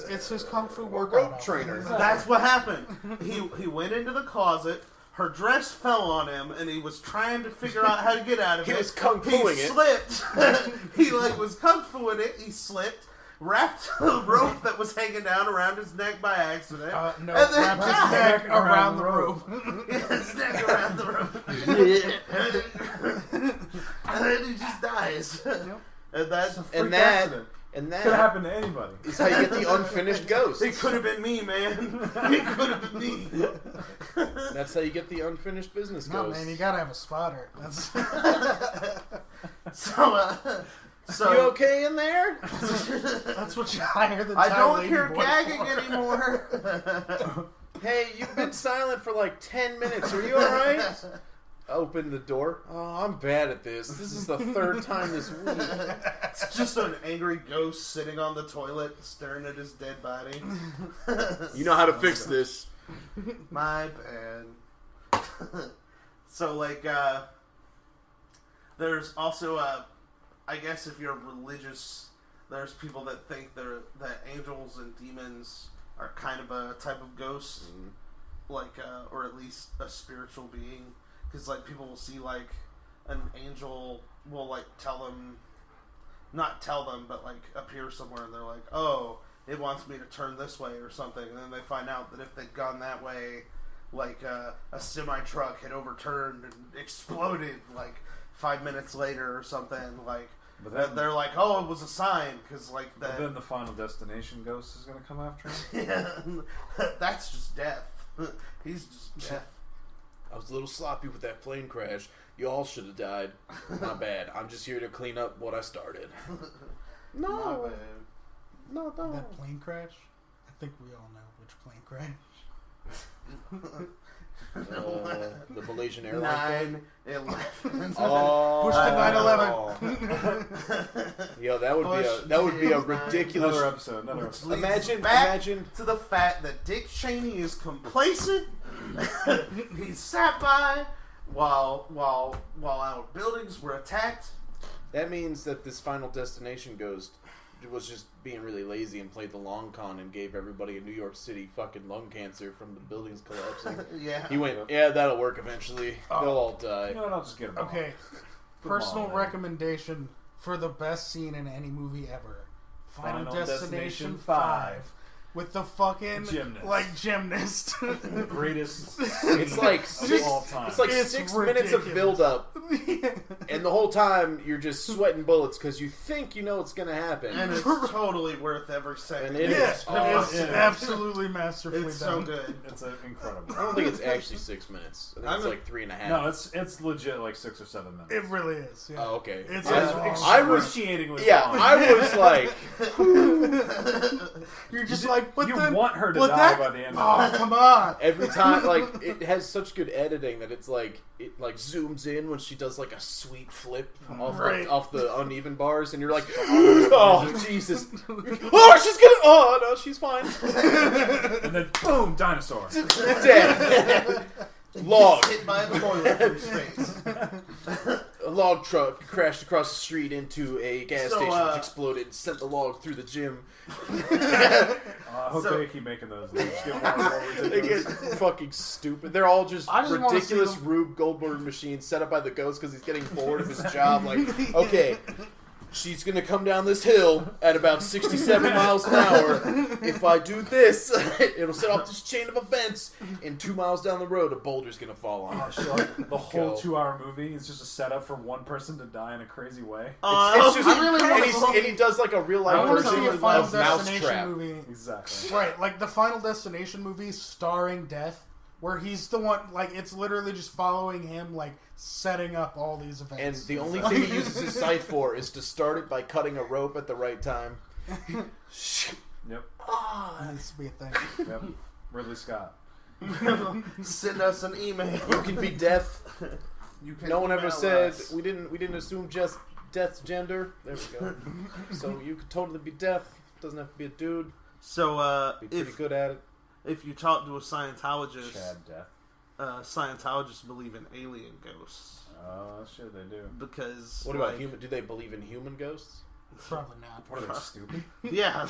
It's his kung fu a workout rope outfit. trainer. That's what happened. He went into the closet. Her dress fell on him, and he was trying to figure out how to get out of it. He was kung fuing He it. slipped. He was kung fuing it. He slipped, wrapped a rope that was hanging down around his neck by accident. No, and then wrapped his neck around the rope. his neck around the rope. And then he just dies. And that's a freak accident. And Could have that happened to anybody. is how you get the unfinished ghost. It could have been me, man. It could have been me. That's how you get the unfinished business No, ghost. man, you gotta have a spotter. That's So You okay in there? that's what you hire the I Thai don't lady hear boy gagging for. anymore. Hey, you've been silent for like 10 minutes. Are you alright? Open the door. Oh, I'm bad at this. This is the third time this week. It's just an angry ghost sitting on the toilet staring at his dead body. You know how to fix this. My bad. So, there's also I guess if you're religious, there's people that think that angels and demons are kind of a type of ghost, or at least a spiritual being. Because, people will see, an angel will, not tell them, but, appear somewhere, and they're like, oh, it wants me to turn this way or something. And then they find out that if they'd gone that way, a semi-truck had overturned and exploded, 5 minutes later or something, But then, they're like, oh, it was a sign, because, but then the Final Destination ghost is going to come after him. yeah, that's just death. He's just death. I was a little sloppy with that plane crash. You all should have died. Not bad. I'm just here to clean up what I started. Not bad. No. That plane crash? I think we all know which plane crash. The Malaysian airline. 9/11. Oh, Push the 9/11. Yo, that would be a ridiculous. Another episode. Imagine to the fact that Dick Cheney is complacent. He sat by while our buildings were attacked. That means that this Final Destination ghost was just being really lazy and played the long con and gave everybody in New York City fucking lung cancer from the buildings collapsing. Yeah. He went, yeah, that'll work eventually. They'll all die. You know what? I'll just get them. Okay, Put 'em personal all in. recommendation for the best scene in any movie ever. Final Final Destination Destination 5. With the fucking gymnast. The greatest It's like of all time. It's like It's 6 minutes of ridiculous. build up, and the whole time you're just sweating bullets because you think you know what's gonna happen. And it's totally worth every second. And it Yeah, is. it's it is. absolutely masterfully It's done. so good. It's incredible. I don't think it's actually 6 minutes. I think it's like 3.5. No, it's legit like 6 or 7 minutes. It really is. Yeah. Oh, okay. It's I was, excruciatingly yeah, long. I was like, You're just like, but you then, want her to but die that- by the end Oh, of it. come on. every time, like, it has such good editing that it's like, it like zooms in when she does like a sweet flip off the uneven bars, and you're like, oh, Jesus. Oh, she's gonna, oh, no, she's fine. And then boom, dinosaur. Dead. Log. Hit by a toilet from space. A log truck crashed across the street into a gas So, station, which exploded and sent the log through the gym. I hope they keep making those. They just get more and more They get ridiculous. fucking stupid. They're all just I just wanna ridiculous see them- Rube Goldberg machines set up by the ghost because he's getting bored of his job. Like, okay, she's gonna come down this hill at about 67 miles an hour. If I do this, it'll set off this chain of events, and 2 miles down the road, a boulder's gonna fall on her. So, like, the whole Go. 2-hour movie is just a setup for one person to die in a crazy way. It's just, I really wanna and he does like a real I life want to version see a of Final Mousetrap. Destination movie. Exactly. Right, like the Final Destination movie starring Death, where he's the one, like, it's literally just following him, like, setting up all these events. And the only thing he uses his scythe for is to start it by cutting a rope at the right time. Yep. That needs to be a thing. Yep. Ridley Scott. Send us an email. You can be Death. You can No one ever email said us. we didn't assume just Death's gender. There we go. So you could totally be Death. Doesn't have to be a dude. So, Be pretty if good at it. if you talk to a Scientologist, Chad Death. Scientologists believe in alien ghosts Oh, shit, they do. because What about like, human? Do they believe in human ghosts? Probably not. What are they, stupid? Yeah,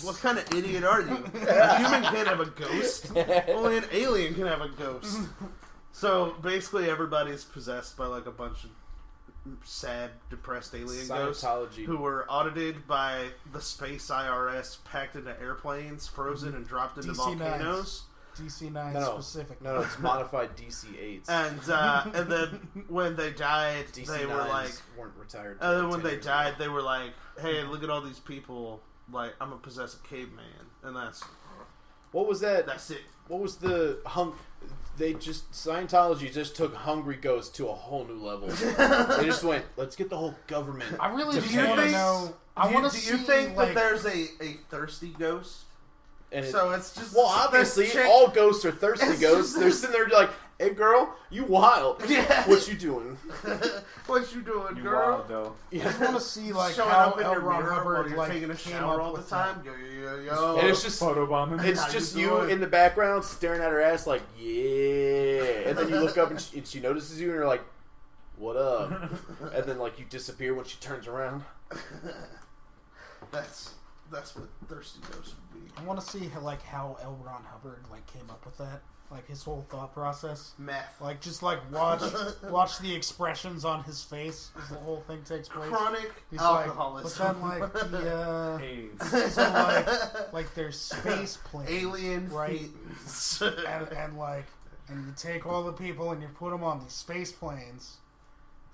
what kind of idiot are you? A human can't have a ghost. Only an alien can have a ghost. So basically, everybody's possessed by like a bunch of sad, depressed alien ghosts Scientology. who were audited by the space IRS, packed into airplanes, frozen, and dropped into DC-9s. volcanoes. DC-9 No. specific. No, it's modified DC-8s. And then when they died, DC-9s they were like, weren't retired. and then till when 10 they years died, ago. they were like, hey, look at all these people. Like, I'm gonna possess a caveman, and What was that? that's it. What was the Scientology just took hungry ghosts to a whole new level. They just went, let's get the whole government. I really Do just you want to think- know. I want to Do see, you think like, that there's a thirsty ghost? And So it's just well, obviously, this chick- all ghosts are thirsty It's ghosts. just They're this- sitting there like, hey, girl, you wild. Yeah. What you doing? What you doing, You girl? wild, though. I just want to see like Showing how up in L. your Ron mirror while Hubbard you're like taking a came shower up all the with time. that. Yo. And it's just Photobombing. It's How you just you doing? in the background staring at her ass like, yeah. And then you look up and she notices you and you're like, what up? And then like you disappear when she turns around. That's what thirsty ghosts would be. I want to see how L. Ron Hubbard like came up with that, like his whole thought process. Meth. Like just like watch the expressions on his face as the whole thing takes place. Chronic He's alcoholism. like, but then like the AIDS. so like there's space planes, alien right? feet. and you take all the people and you put them on these space planes,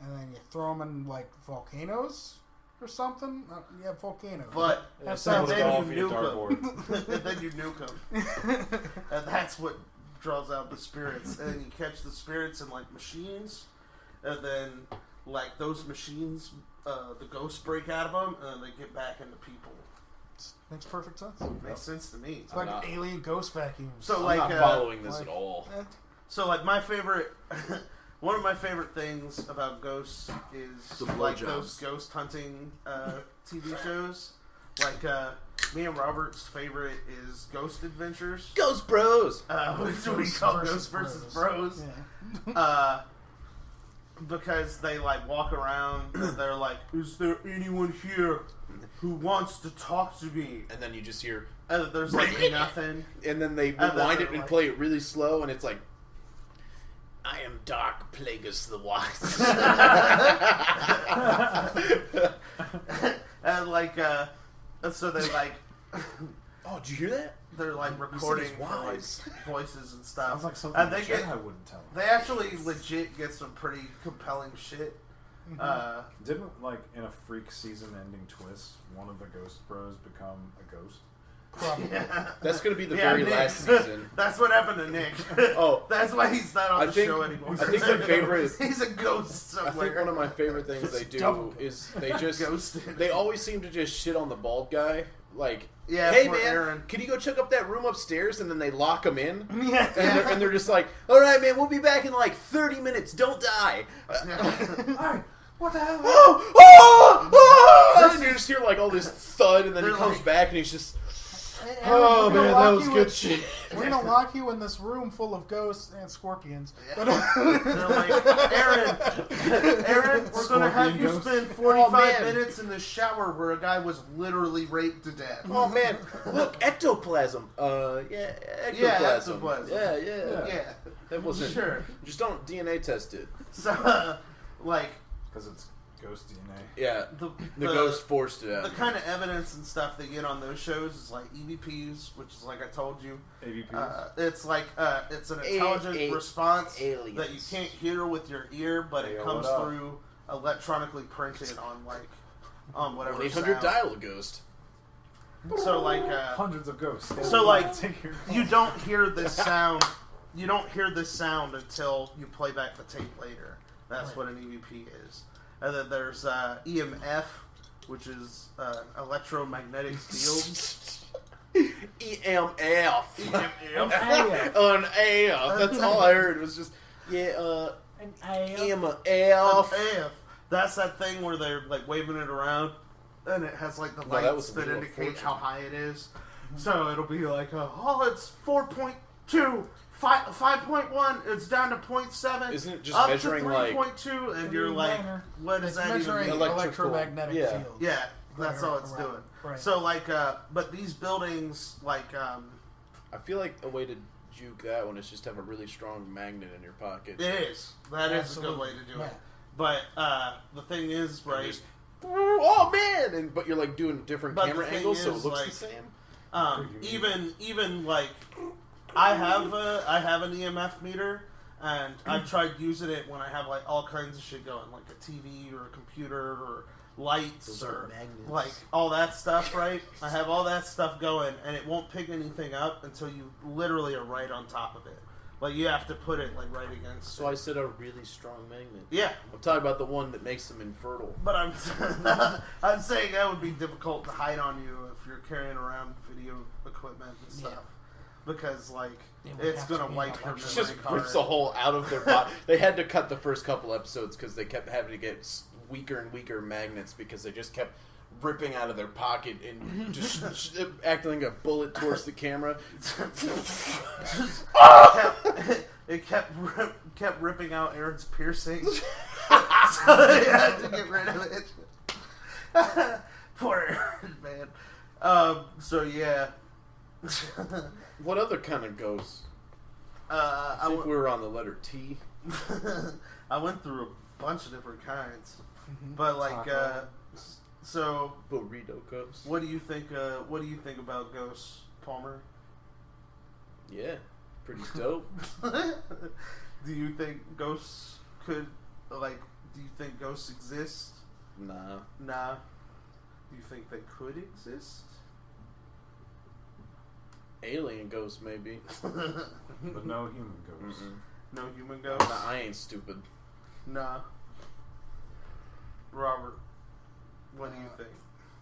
and then you throw them in like volcanoes or something. Yeah, volcanoes. But Yeah, That someone's sounds golf then via you nuke dartboard. and then you nuke them. And that's what draws out the spirits. And then you catch the spirits in like machines, and then like those machines, the ghosts break out of them, and they get back into people. Makes perfect sense. Makes sense to me. It's like not- alien ghost vacuums. So I'm like, not following this like- at all. Eh, so like my favorite, one of my favorite things about ghosts is The like blowjobs. those ghost hunting TV shows. Like me and Robert's favorite is Ghost Adventures. Ghost Bros! Which we call Ghost versus Bros. Yeah. Because they like walk around and they're like, "Is there anyone here who wants to talk to me?" And then you just hear, And there's like nothing. and then they then rewind they're it and like- play it really slow, and it's like, I am Dark Plagueis the Wise. And like, and so they like, Oh, did you hear that? they're like You said recording it's for, like, wise. voices and stuff. Sounds like something And the they get, Jedi wouldn't tell. they actually legit get some pretty compelling shit. Didn't, like, in a freak season-ending twist, one of the Ghost Bros become a ghost? Probably. That's going to be the Yeah, very Nick. last season. That's what happened to Nick. Oh. That's why he's not on I the think- show anymore. I think my favorite- He's a ghost I somewhere. think one of my favorite things they do Double. is they just Ghosted. they always seem to just shit on the bald guy. Like, Yeah, hey poor man, Aaron. can you go check up that room upstairs? And then they lock him in, Yeah. and they're just like, all right, man, we'll be back in like 30 minutes. Don't die. Alright, what the hell? Oh, oh, oh! And then you just hear like all this thud, and then he They're comes like- back and he's just, Aaron, oh we're gonna man, lock that was you good in- shit. We're gonna lock you in this room full of ghosts and scorpions. Yeah. But, They're like, Aaron, we're gonna have you Scorpion spend Oh, 45 man. minutes in the shower where a guy was literally raped to death. Oh man, look, ectoplasm. Yeah, ectoplasm. ectoplasm. Yeah. Yeah, That wasn't sure. Just don't DNA test it. So, like, Because it's Ghost DNA. Yeah, The ghost forced it out. The kind of evidence and stuff they get on those shows is like EVPs, which is like I told you. AVPs. It's like it's an intelligent response aliens. that you can't hear with your ear, but it comes through electronically printed on whatever 1-800 sound. dial a ghost. So like Hundreds of ghosts. so like you don't hear this sound. You don't hear this sound until you play back the tape later. That's what an EVP is. And then there's EMF, which is electromagnetic field. EMF. EMF. An AF. That's all I heard. It was just EMF. EMF. That's that thing where they're like waving it around, and it has like the lights that indicate how high it is. So it'll be like, it's 4.2. 5.1, it's down to 0.7. Isn't it just up measuring to 3.2, and you're like, what does that even mean? Electromagnetic field. Yeah, that's all it's doing. Right. So like, but these buildings, like, I feel like a way to juke that one is just have a really strong magnet in your pocket. it is. That is a good way to do it. But the thing is, right? Just, oh man! But you're like doing different camera angles, so it looks like, the same. Even like. I have an EMF meter, and I've tried using it when I have like all kinds of shit going, like a TV or a computer or lights or like all that stuff. Right? I have all that stuff going, and it won't pick anything up until you literally are right on top of it. Like you have to put it like right against. So I said a really strong magnet. Yeah, I'm talking about the one that makes them infertile. but I'm saying that would be difficult to hide on you if you're carrying around video equipment and stuff. Yeah. Because like it's gonna wipe your memory just card. rips a hole out of their body. They had to cut the first couple episodes because they kept having to get weaker and weaker magnets because they just kept ripping out of their pocket and just acting like a bullet towards the camera. It kept ripping out Aaron's piercings, so they had to get rid of it. Poor Aaron, man. So yeah. What other kind of ghosts? I think we were on the letter T. I went through a bunch of different kinds, but like, so burrito ghosts. What do you think? What do you think about ghosts, Palmer? Yeah, pretty dope. Do you think ghosts could, like? Do you think ghosts exist? Nah. Do you think they could exist? Alien ghosts, maybe. But no human ghosts. No human ghosts? Nah, I ain't stupid. Nah. Robert, what do you think?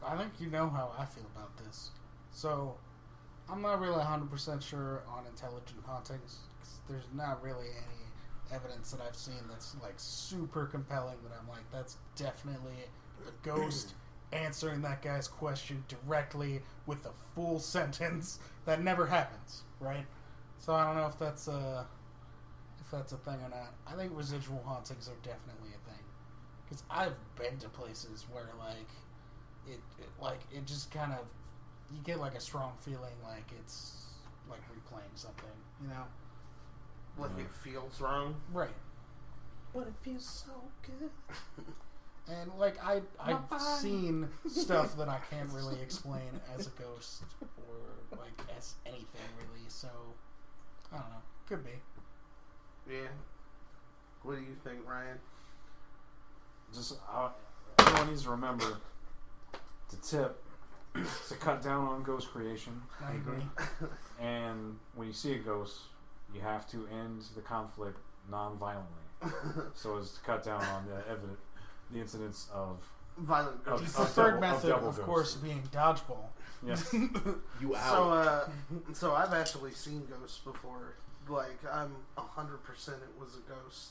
I think you know how I feel about this. So, I'm not really 100% sure on intelligent hauntings. 'Cause there's not really any evidence that I've seen that's like super compelling that I'm like, that's definitely a ghost answering that guy's question directly with a full sentence. That never happens, right? So I don't know if that's a thing or not. I think residual hauntings are definitely a thing because I've been to places where like it just kind of you get like a strong feeling like it's like replaying something, you know? Like it feels wrong, right? But it feels so good. And like I've seen stuff that I can't really explain as a ghost or like as anything really. So I don't know. Could be. Yeah. What do you think, Ryan? Just everyone needs to remember to tip to cut down on ghost creation. I agree. And when you see a ghost, you have to end the conflict non-violently, so as to cut down on the incidents of violent ghosts. The third method, of course, being dodgeball. Yes. You out. So I've actually seen ghosts before. Like, I'm 100% it was a ghost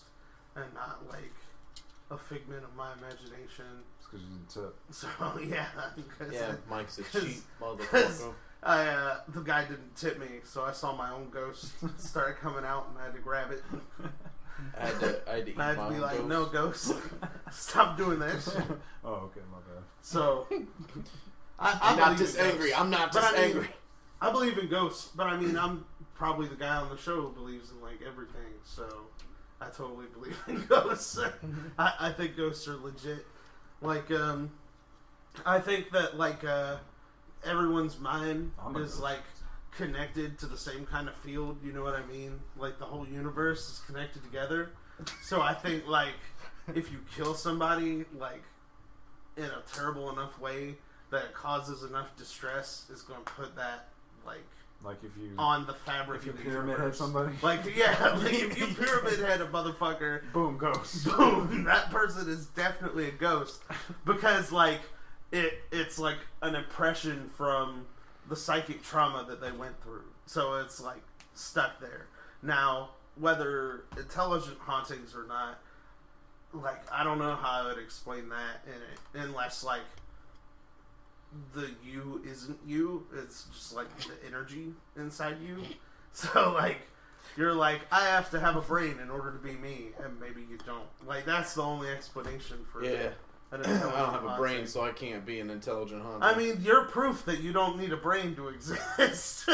and not like a figment of my imagination. It's because you didn't tip. So yeah, because Mike's a cheap motherfucker. The guy didn't tip me, so I saw my own ghost start coming out, and I had to grab it. I had to eat I had my to be own like, ghost. no, ghost, stop doing that shit. Oh, okay, my bad. So I'm not just angry. I'm not just angry. I believe in ghosts, but I mean, I'm probably the guy on the show who believes in like everything. So I totally believe in ghosts. I think ghosts are legit. Like, I think that, like, everyone's mind is, like, connected to the same kind of field, you know what I mean? Like, the whole universe is connected together. So I think, like, if you kill somebody, like, in a terrible enough way that it causes enough distress, is going to put that, like if you on the fabric if you of the pyramid head universe. somebody, Like, yeah, like if you pyramid head a motherfucker, boom, ghost. boom, that person is definitely a ghost. Because, like, it's like an impression from the psychic trauma that they went through. So it's, like, stuck there. Now, whether intelligent hauntings or not, like, I don't know how I would explain that in it, unless, like, the you isn't you, it's just, like, the energy inside you. So, like, you're like, I have to have a brain in order to be me, and maybe you don't. Like, that's the only explanation for Yeah. an I intelligent don't have a brain, haunting. so I can't be an intelligent hunter. I mean, you're proof that you don't need a brain to exist. That's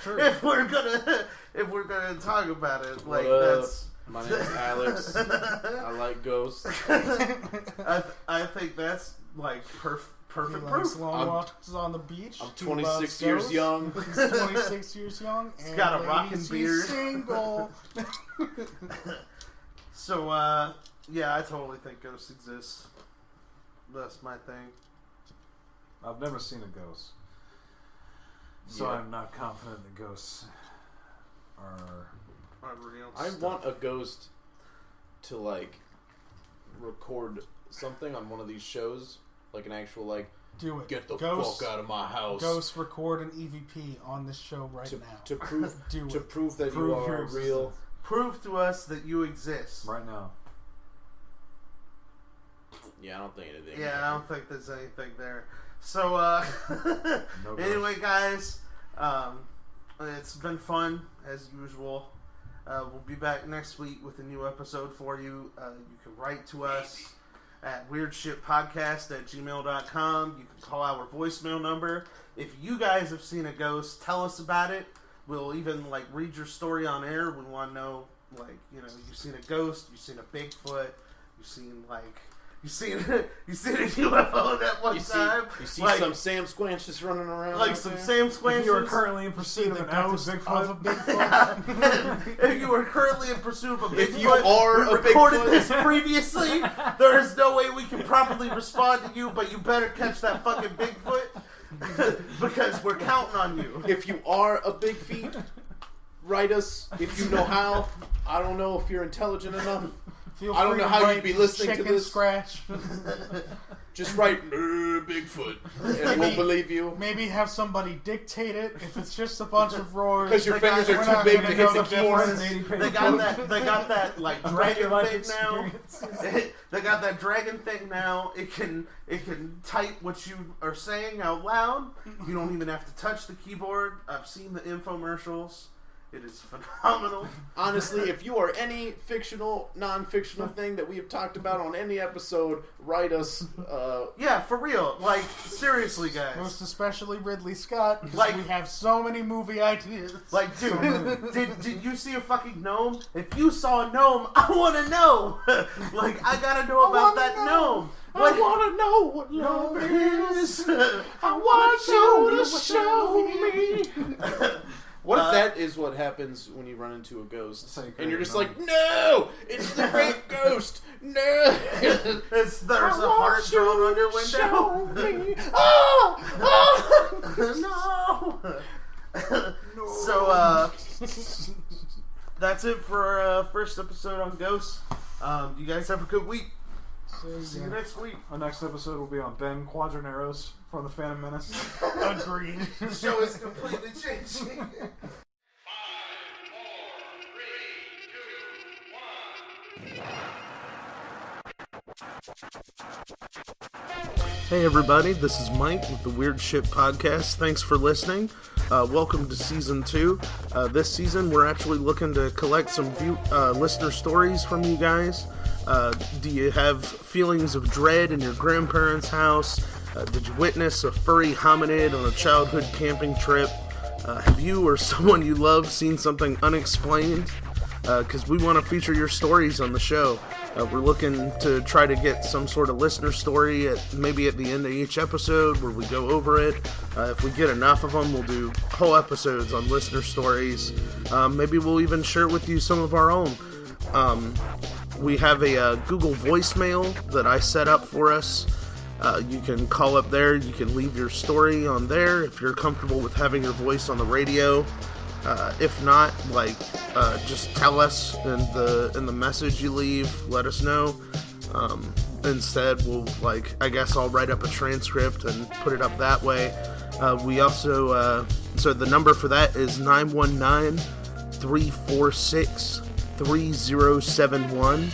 true. if we're gonna talk about it, like, What up? that's. My name's Alex. I like ghosts. I think that's, like, He perfect likes proof. long I'm- walks on the beach. I'm He 26 loves years ghosts. young. He's 26 years young. He's And got a ladies, rockin' he's beard. single. So, yeah, I totally think ghosts exist. That's my thing. I've never seen a ghost, so Yeah. I'm not confident that ghosts are. Real I stuff. want a ghost to, like, record something on one of these shows. Like an actual, like, Do it. get the Ghosts, fuck out of my house. Ghosts record an EVP on this show right to, now. to prove Do to it. prove that Prove you your are existence. real. Prove to us that you exist. Right now. Yeah, I don't think anything. Yeah, I don't think there's anything there. So, No anyway, guys, it's been fun, as usual. We'll be back next week with a new episode for you. You can write to us at weirdshitpodcast@gmail.com. You can call our voicemail number. If you guys have seen a ghost, tell us about it. We'll even, like, read your story on air. We want to know, like, you know, you've seen a ghost, you've seen a Bigfoot, you've seen, like, you seen a UFO that one time. You see like, some Sam Squanch just running around. like out some there? Sam If you are Squanches. currently in pursuit of the an active ghost Bigfoot, of a Bigfoot. If you are currently in pursuit of a Bigfoot, If you are we a recorded Bigfoot. this previously. There is no way we can properly respond to you, but you better catch that fucking Bigfoot because we're counting on you. If you are a big feet, write us. If you know how. I don't know if you're intelligent enough. Feel I don't free know to how write you'd be listening to chicken this. Scratch. Just write Bigfoot, and we'll believe you. Maybe have somebody dictate it if it's just a bunch of roars. Because your They got- fingers we're are too not big gonna to know hit the the keyboard. difference. They got that like dragon thing now. They got that dragon thing now. It can type what you are saying out loud. You don't even have to touch the keyboard. I've seen the infomercials. It is phenomenal. Honestly, if you are any fictional, non-fictional thing that we have talked about on any episode, write us. Yeah, for real. Like, seriously, guys. Most especially Ridley Scott, because Like- we have so many movie ideas. Like, dude, did you see a fucking gnome? If you saw a gnome, I want to know. Like, I gotta know about wanna that know. gnome. I Like, want to know what love is. I want you to show me. What if Uh, that is what happens when you run into a ghost, That's how you and you're create just a like, no, it's the great ghost, no. There's a heart drawn on your window. No. So, that's it for our first episode on Ghosts. You guys have a good week. See you next week. Our next episode will be on Ben Quadraneros from the Phantom Menace. Agreed. The show is completely changing. Hey everybody, this is Mike with the Weird Shit Podcast. Thanks for listening. Welcome to Season 2. This season we're actually looking to collect some listener stories from you guys. Do you have feelings of dread in your grandparents' house? Did you witness a furry hominid on a childhood camping trip? Have you or someone you love seen something unexplained? Because we want to feature your stories on the show. We're looking to try to get some sort of listener story maybe at the end of each episode where we go over it. If we get enough of them, we'll do whole episodes on listener stories. Maybe we'll even share with you some of our own. We have a Google voicemail that I set up for us. You can call up there. You can leave your story on there if you're comfortable with having your voice on the radio. If not, just tell us in the message you leave. Let us know. Instead, we'll I guess I'll write up a transcript and put it up that way. We also so the number for that is 919-346-3071.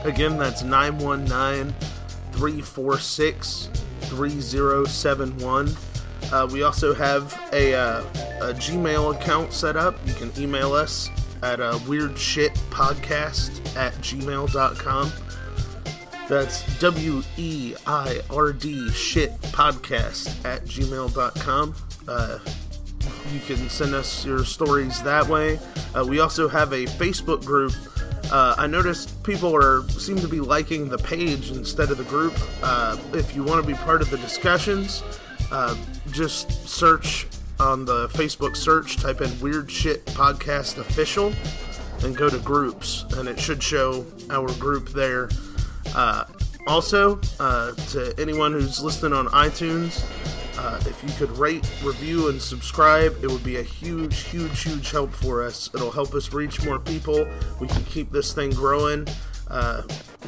Again, that's 919-346-3071. We also have a Gmail account set up. You can email us at weirdshitpodcast@gmail.com. That's WEIRD shitpodcast@gmail.com. You can send us your stories that way. We also have a Facebook group. I noticed people seem to be liking the page instead of the group. If you want to be part of the discussions, just search on the Facebook search, type in Weird Shit Podcast Official, and go to groups, and it should show our group there. Also, to anyone who's listening on iTunes, if you could rate, review, and subscribe, it would be a huge, huge, huge help for us. It'll help us reach more people. We can keep this thing growing.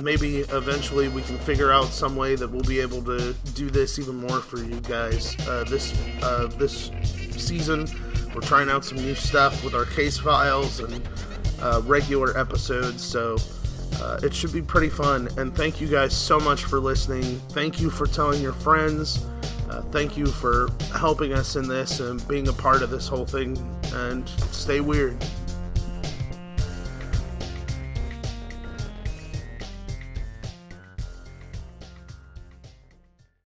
Maybe eventually we can figure out some way that we'll be able to do this even more for you guys. This season, we're trying out some new stuff with our case files and regular episodes, so it should be pretty fun. And thank you guys so much for listening. Thank you for telling your friends. Thank you for helping us in this and being a part of this whole thing. And stay weird.